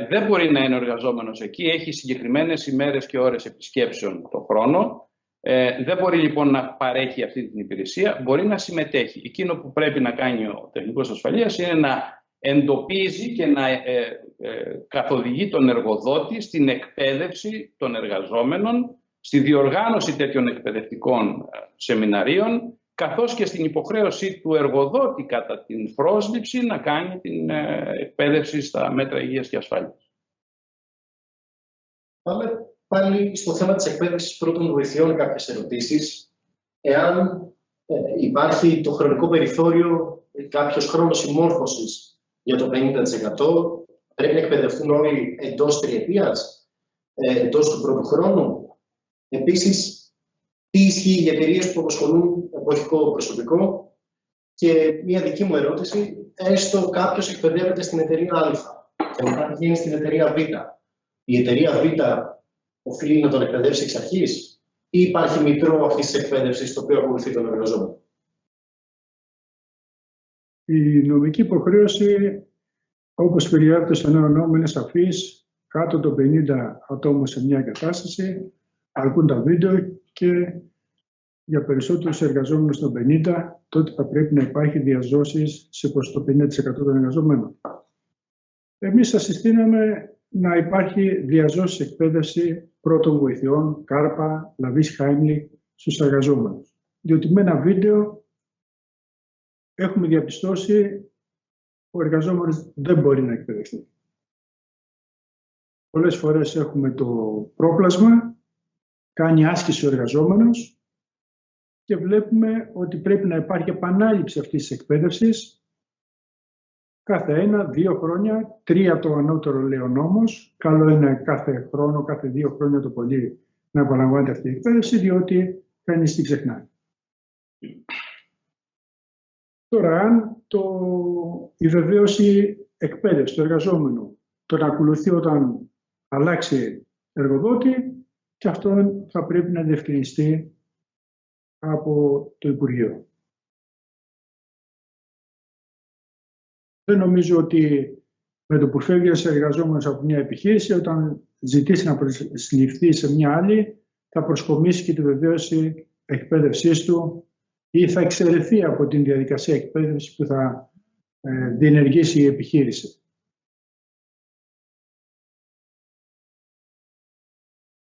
Δεν μπορεί να είναι ο εργαζόμενος εκεί, έχει συγκεκριμένες ημέρες και ώρες επισκέψεων το χρόνο. Δεν μπορεί λοιπόν να παρέχει αυτή την υπηρεσία, μπορεί να συμμετέχει. Εκείνο που πρέπει να κάνει ο τεχνικός ασφαλείας είναι να εντοπίζει και να καθοδηγεί τον εργοδότη στην εκπαίδευση των εργαζόμενων, στη διοργάνωση τέτοιων εκπαιδευτικών σεμιναρίων, καθώς και στην υποχρέωση του εργοδότη κατά την πρόσληψη να κάνει την εκπαίδευση στα μέτρα υγείας και ασφάλειας. Πάμε πάλι στο θέμα της εκπαίδευσης πρώτων βοηθειών κάποιες ερωτήσεις. Εάν υπάρχει το χρονικό περιθώριο, κάποιος χρόνος συμμόρφωσης για το 50%, πρέπει να εκπαιδευτούν όλοι εντός τριετίας, εντός του πρώτου χρόνου. Επίσης, τι ισχύει για εταιρείες που απασχολούν εποχικό προσωπικό? Και μία δική μου ερώτηση, έστω κάποιος εκπαιδεύεται στην εταιρεία Α και μετά πηγαίνει στην εταιρεία Β. Η εταιρεία Β οφείλει να τον εκπαιδεύσει εξ αρχής ή υπάρχει μητρό αυτής της εκπαίδευσης το οποίο ακολουθεί τον εργαζόμενο? Η νομική υποχρέωση, όπως περιγράφεται στο νέο νόμο, είναι σαφής. Κάτω των 50 ατόμων σε μια εγκατάσταση αρκούν τα βίντεο και για περισσότερους εργαζόμενους των 50, τότε θα πρέπει να υπάρχει διαζώσεις σε προς το 50% των εργαζομένων. Εμείς θα συστήναμε να υπάρχει διαζώσεις εκπαίδευση πρώτων βοηθειών, κάρπα, λαβής Χάιμλιχ στους εργαζόμενους. Διότι με ένα βίντεο έχουμε διαπιστώσει ο εργαζόμενος δεν μπορεί να εκπαιδευτεί. Πολλές φορές έχουμε το πρόπλασμα, κάνει άσκηση ο εργαζόμενος και βλέπουμε ότι πρέπει να υπάρχει επανάληψη αυτής της εκπαίδευσης κάθε 1-2 χρόνια, 3 το ανώτερο λέει ο νόμος. Καλό είναι κάθε χρόνο, κάθε 2 χρόνια το πολύ να επαναλαμβάνεται αυτή η εκπαίδευση, διότι κανείς την ξεχνάει. Τώρα, αν η βεβαίωση εκπαίδευση του εργαζόμενου τον ακολουθεί όταν αλλάξει εργοδότη, και αυτό θα πρέπει να διευκρινιστεί από το Υπουργείο. Δεν νομίζω ότι με το που φεύγει ένας εργαζόμενος από μια επιχείρηση, όταν ζητήσει να προσληφθεί σε μια άλλη, θα προσκομίσει και τη βεβαίωση εκπαίδευσής του ή θα εξαιρεθεί από την διαδικασία εκπαίδευσης που θα διενεργήσει η επιχείρηση.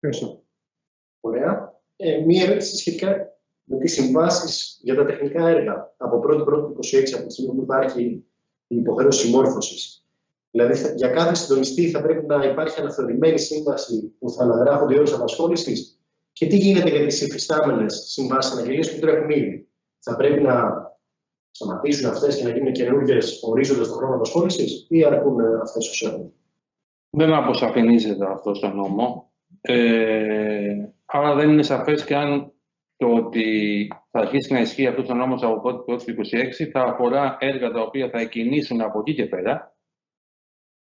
Ευχαριστώ. Ωραία. Μία ερώτηση σχετικά με τις συμβάσεις για τα τεχνικά έργα από 1η του 2026, από τη στιγμή που υπάρχει η υποχρέωση συμμόρφωσης. Δηλαδή, για κάθε συντονιστή θα πρέπει να υπάρχει αναθεωρημένη σύμβαση που θα αναγράφονται οι ώρες απασχόλησης. Και τι γίνεται για τις υφιστάμενες συμβάσεις αναγγελίες που τρέχουν ήδη? Θα πρέπει να σταματήσουν αυτές και να γίνουν καινούργιες ορίζοντας τον χρόνο απασχόλησης, ή αρκούν αυτές ως έχουν? Δεν αποσαφηνίζεται αυτό στο νόμο. Άρα δεν είναι σαφές και αν το ότι θα αρχίσει να ισχύει αυτό ο νόμος από 1η του 2026 θα αφορά έργα τα οποία θα εκκινήσουν από εκεί και πέρα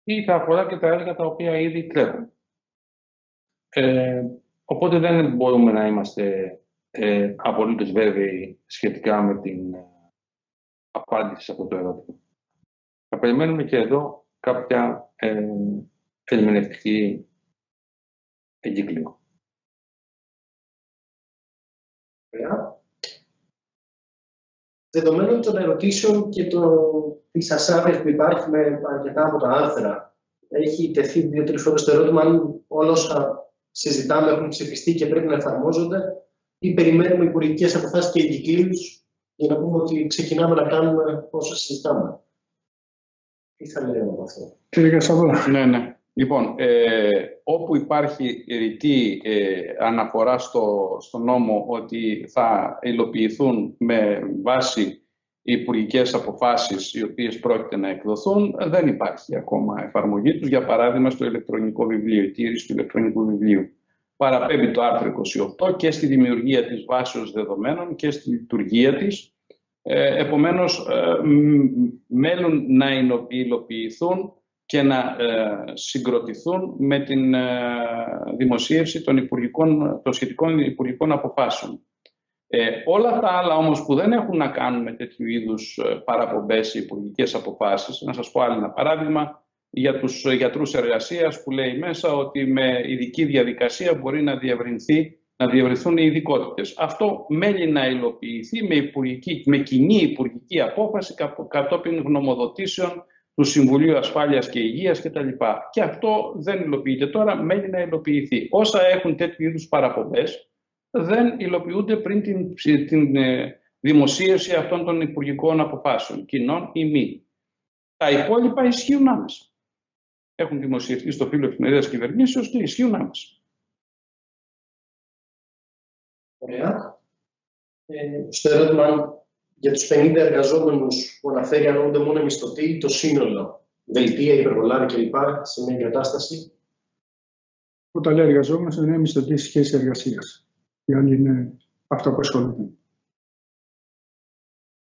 ή θα αφορά και τα έργα τα οποία ήδη τρέχουν. Οπότε δεν μπορούμε να είμαστε απολύτως βέβαιοι σχετικά με την απάντηση σε αυτό το ερώτημα. Θα περιμένουμε και εδώ κάποια ερμηνευτική εγκύκλιο. Δεδομένων των ερωτήσεων και της ασάφειας που υπάρχει με αρκετά από τα άρθρα, έχει τεθεί 2-3 φορές το ερώτημα αν όλα όσα συζητάμε έχουν ψηφιστεί και πρέπει να εφαρμόζονται, ή περιμένουμε υπουργικές αποφάσεις και εγκυκλίους για να πούμε ότι ξεκινάμε να κάνουμε όσα συζητάμε. Τι θα λέγαμε από αυτό? Κύριε Κασαβά. Ναι. Λοιπόν, όπου υπάρχει ρητή αναφορά στο νόμο ότι θα υλοποιηθούν με βάση υπουργικές αποφάσεις οι οποίες πρόκειται να εκδοθούν, δεν υπάρχει ακόμα εφαρμογή τους. Για παράδειγμα, στο ηλεκτρονικό βιβλίο, η τήρηση του ηλεκτρονικού βιβλίου. Παραπέμπει το άρθρο 28 και στη δημιουργία της βάσεως δεδομένων και στη λειτουργία της. Επομένως, μένουν να υλοποιηθούν και να συγκροτηθούν με την δημοσίευση των σχετικών υπουργικών αποφάσεων. Όλα τα άλλα όμως που δεν έχουν να κάνουν με τέτοιου είδους παραπομπές σε υπουργικές αποφάσεις, να σας πω άλλο ένα παράδειγμα, για τους γιατρούς εργασίας που λέει μέσα ότι με ειδική διαδικασία μπορεί να διευρυνθούν οι ειδικότητες. Αυτό μένει να υλοποιηθεί με κοινή υπουργική απόφαση κατόπιν γνωμοδοτήσεων του Συμβουλίου Ασφάλειας και Υγείας κτλ. Και αυτό δεν υλοποιείται τώρα, μένει να υλοποιηθεί. Όσα έχουν τέτοιου είδους παραπομπές δεν υλοποιούνται πριν την δημοσίευση αυτών των υπουργικών αποφάσεων, κοινών ή μη. Τα υπόλοιπα ισχύουν άμεσα. Έχουν δημοσιευτεί στο φύλλο εφημερίδας κυβερνήσεως και ισχύουν άμεσα. Ωραία. Στο ερώτημα για τους 50 εργαζόμενους που αναφέρει αναλογούνται μόνο μισθωτοί ή το σύνολο, δελτία, υπεργολάβη κλπ. Σε μια εγκατάσταση. Όταν λέει εργαζόμενος, είναι μισθωτή σχέση εργασίας. Οι άλλοι είναι αυτοαπασχολούμενοι.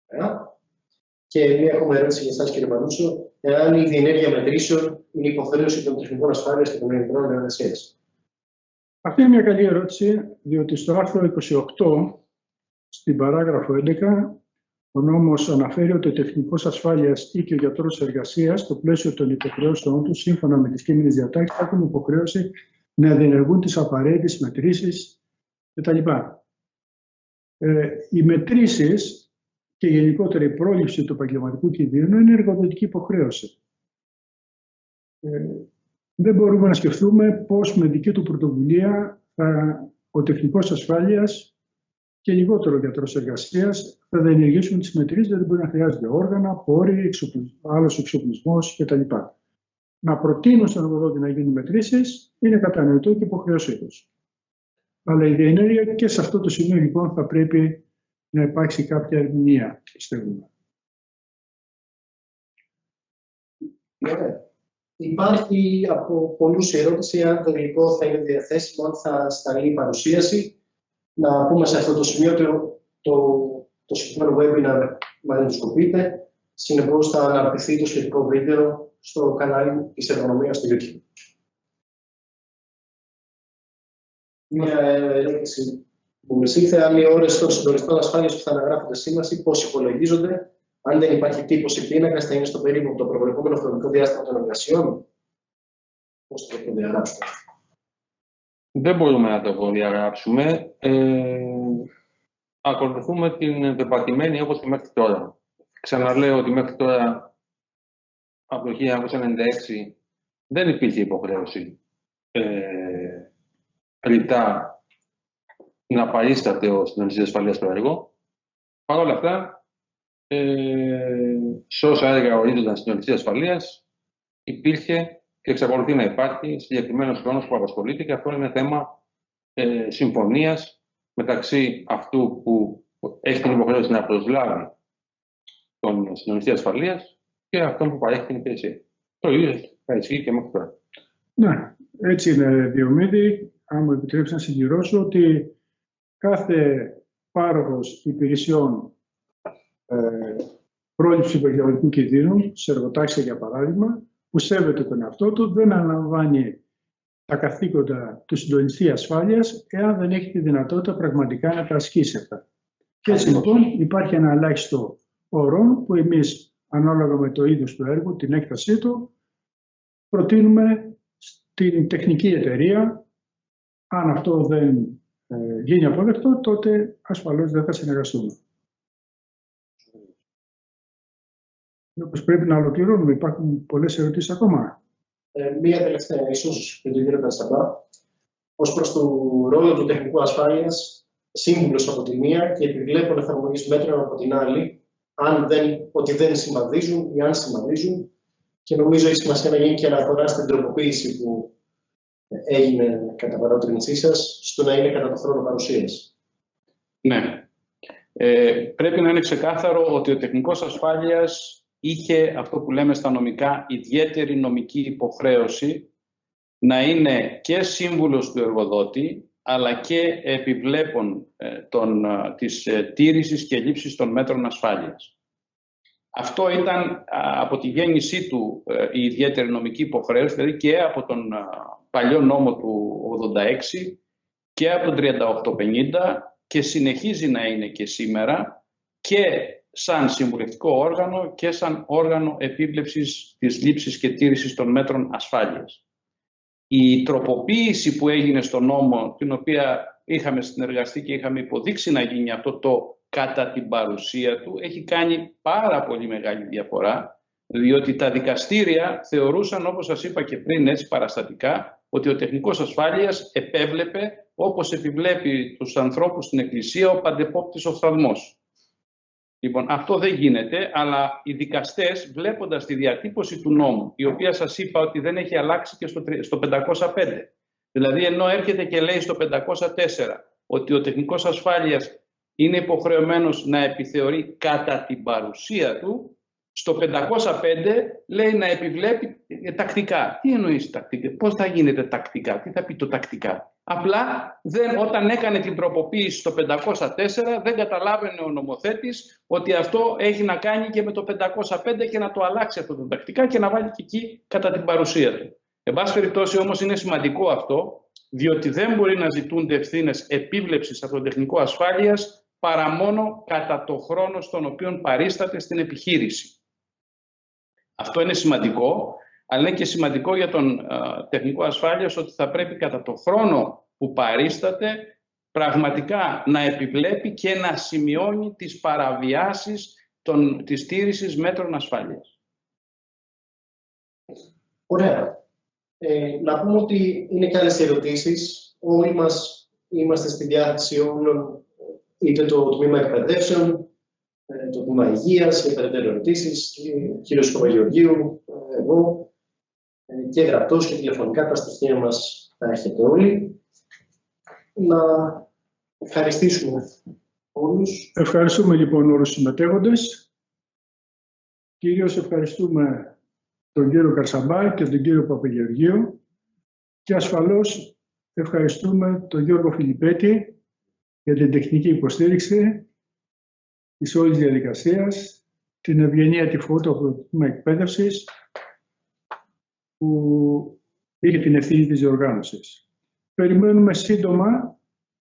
Ωραία. Και μία ακόμα ερώτηση για εσάς, κύριε Πανούσο. Εάν η διενέργεια μετρήσεων είναι υποχρέωση των τεχνικών ασφάλειας και των ελληνικών εργασίας. Αυτή είναι μια καλή ερώτηση, διότι στο άρθρο 28, στην παράγραφο 11, ο νόμος αναφέρει ότι ο τεχνικός ασφάλειας ή και ο γιατρός εργασίας, στο πλαίσιο των υποχρεώσεων του, σύμφωνα με τις κείμενες διατάξεις, έχουν υποχρέωση να διενεργούν τις απαραίτητες μετρήσεις κτλ. Οι μετρήσεις και γενικότερα η πρόληψη του επαγγελματικού κινδύνου είναι εργοδοτική υποχρέωση. Δεν μπορούμε να σκεφτούμε πώς με δική του πρωτοβουλία ο τεχνικός ασφάλειας και λιγότερο ο γιατρός εργασίας θα διενεργήσουν τις μετρήσεις, δηλαδή μπορεί να χρειάζονται όργανα, πόροι, άλλος εξοπλισμός κτλ. Να προτείνουν στον εργοδότη να γίνουν μετρήσεις είναι κατανοητό και υποχρέωσή τους. Αλλά η διενέργεια και σε αυτό το σημείο λοιπόν θα πρέπει να υπάρξει κάποια ερμηνεία, πιστεύουμε. Υπάρχει από πολλούς η ερώτηση αν το υλικό θα είναι διαθέσιμο, αν θα σταλεί η παρουσίαση. Να πούμε σε αυτό το σημείο ότι το συγκεκριμένο webinar μαγνητοσκοπείται. Συνεπώς θα αναρτηθεί το σχετικό βίντεο στο κανάλι της Εργονομίας στο YouTube. Μια ερώτηση που μας ήρθε, αν οι ώρες των συντονιστών ασφάλειας που θα αναγράφονται σήμαση, πώς υπολογίζονται, αν δεν υπάρχει τύπωση πίνακας, θα είναι στο περίπου το προβλεπόμενο χρονικό διάστημα των εργασιών. Πώς θα το διαγράψουμε? Δεν μπορούμε να το διαγράψουμε. Ακολουθούμε την πεπατημένη όπως και μέχρι τώρα. Ξαναλέω ότι μέχρι τώρα, από το 1996, δεν υπήρχε υποχρέωση ρητά να παρίσταται ο συντονιστής ασφαλείας στο έργο. Παρ' όλα αυτά, σε όσα έργα ορίζονταν συντονιστής ασφαλείας, υπήρχε και εξακολουθεί να υπάρχει συγκεκριμένος χρόνος που απασχολείται, και αυτό είναι θέμα συμφωνίας μεταξύ αυτού που έχει την υποχρέωση να προσλάβει τον συντονιστή ασφαλείας και αυτόν που παρέχει την υπηρεσία. Το ίδιο θα ισχύει και μέχρι τώρα. Ναι, έτσι είναι, Διομήδη. Αν μου επιτρέψει να συμπληρώσω ότι κάθε πάροχος υπηρεσιών πρόληψη επαγγελματικού κινδύνου, σε εργοτάξια για παράδειγμα, που σέβεται τον εαυτό του, δεν αναλαμβάνει τα καθήκοντα του συντονιστή ασφάλειας, εάν δεν έχει τη δυνατότητα πραγματικά να τα ασκήσει αυτά. Και έτσι λοιπόν υπάρχει ένα ελάχιστο όρο που εμείς, ανάλογα με το είδος του έργου, την έκτασή του, προτείνουμε στην τεχνική εταιρεία. Αν αυτό δεν γίνει αποδεκτό, τότε ασφαλώς δεν θα συνεργαστούμε. Μήπως πρέπει να ολοκληρώνουμε, υπάρχουν πολλές ερωτήσεις ακόμα. Μία τελευταία, ίσως, για τον κύριο Καρσαμπά. Ως προς το ρόλο του τεχνικού ασφάλειας, σύμβουλος από τη μία και επιβλέπουν εφαρμογής μέτρων από την άλλη, ότι δεν συμβαδίζουν ή αν συμβαδίζουν. Και νομίζω έχει σημασία να γίνει και αναφορά στην τροποποίηση που έγινε κατά παρότρινσή σας, στο να είναι κατά το χρόνο παρουσίας. Ναι. Πρέπει να είναι ξεκάθαρο ότι ο τεχνικός ασφάλειας είχε αυτό που λέμε στα νομικά ιδιαίτερη νομική υποχρέωση να είναι και σύμβουλος του εργοδότη, αλλά και επιβλέπων της τήρησης και λήψης των μέτρων ασφάλειας. Αυτό ήταν από τη γέννησή του η ιδιαίτερη νομική υποχρέωση, δηλαδή και από τον παλιό νόμο του 86 και από τον 3850 και συνεχίζει να είναι και σήμερα και σαν συμβουλευτικό όργανο και σαν όργανο επίβλεψης της λήψης και τήρησης των μέτρων ασφάλειας. Η τροποποίηση που έγινε στο νόμο, την οποία είχαμε συνεργαστεί και είχαμε υποδείξει να γίνει αυτό το κατά την παρουσία του, έχει κάνει πάρα πολύ μεγάλη διαφορά, διότι τα δικαστήρια θεωρούσαν, όπως σας είπα και πριν έτσι παραστατικά, ότι ο τεχνικός ασφάλειας επέβλεπε, όπως επιβλέπει τους ανθρώπους στην Εκκλησία, ο παντεπόπτης οφθαλμός. Λοιπόν, αυτό δεν γίνεται, αλλά οι δικαστές, βλέποντας τη διατύπωση του νόμου, η οποία σας είπα ότι δεν έχει αλλάξει και στο 505, δηλαδή ενώ έρχεται και λέει στο 504 ότι ο τεχνικός ασφάλειας είναι υποχρεωμένος να επιθεωρεί κατά την παρουσία του, στο 505 λέει να επιβλέπει τακτικά. Τι εννοείς τακτικά, πώς θα γίνεται τακτικά, τι θα πει το τακτικά. Απλά όταν έκανε την τροποποίηση στο 504 δεν καταλάβαινε ο νομοθέτης ότι αυτό έχει να κάνει και με το 505 και να το αλλάξει αυτό το τακτικά και να βάλει και εκεί κατά την παρουσία του. Εν πάση περιπτώσει όμως είναι σημαντικό αυτό, διότι δεν μπορεί να ζητούνται ευθύνες επίβλεψης από το τεχνικό ασφάλειας παρά μόνο κατά το χρόνο στον οποίο παρίσταται στην επιχείρηση. Αυτό είναι σημαντικό, αλλά είναι και σημαντικό για τον τεχνικό ασφάλειας ότι θα πρέπει κατά το χρόνο που παρίσταται πραγματικά να επιβλέπει και να σημειώνει τις παραβιάσεις της τήρησης μέτρων ασφάλειας. Ωραία. Να πούμε ότι είναι και άλλες ερωτήσεις. Όλοι μας είμαστε στη διάθεση όλων, είτε το τμήμα εκπαιδεύσεων, το τμήμα υγείας, για περαιτέρω ερωτήσεις, ο κύριος Παπαγεωργίου, εγώ, και γραπτός και τηλεφωνικά, τα στοιχεία μας τα έχετε όλοι. Να ευχαριστήσουμε όλους. Ευχαριστούμε λοιπόν όλους τους συμμετέχοντες. Κυρίως ευχαριστούμε τον κύριο Καρσαμπά και τον κύριο Παπαγεωργίου και ασφαλώς ευχαριστούμε τον Γιώργο Φιλιππέτη για την τεχνική υποστήριξη της όλης διαδικασίας, την Ευγενία Τυφώτου από το τμήμα εκπαίδευσης που είχε την ευθύνη της διοργάνωσης. Περιμένουμε σύντομα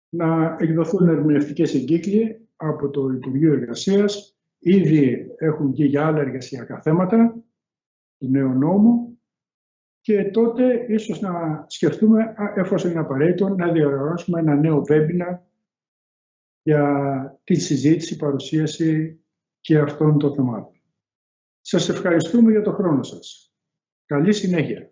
να εκδοθούν ερμηνευτικές εγκύκλοι από το Υπουργείο Εργασίας. Ήδη έχουν βγει για άλλα εργασιακά θέματα του νέου νόμου και τότε ίσως να σκεφτούμε, εφόσον είναι απαραίτητο, να διοργανώσουμε ένα νέο webinar για τη συζήτηση, παρουσίαση και αυτών των θεμάτων. Σας ευχαριστούμε για το χρόνο σας. Καλή συνέχεια.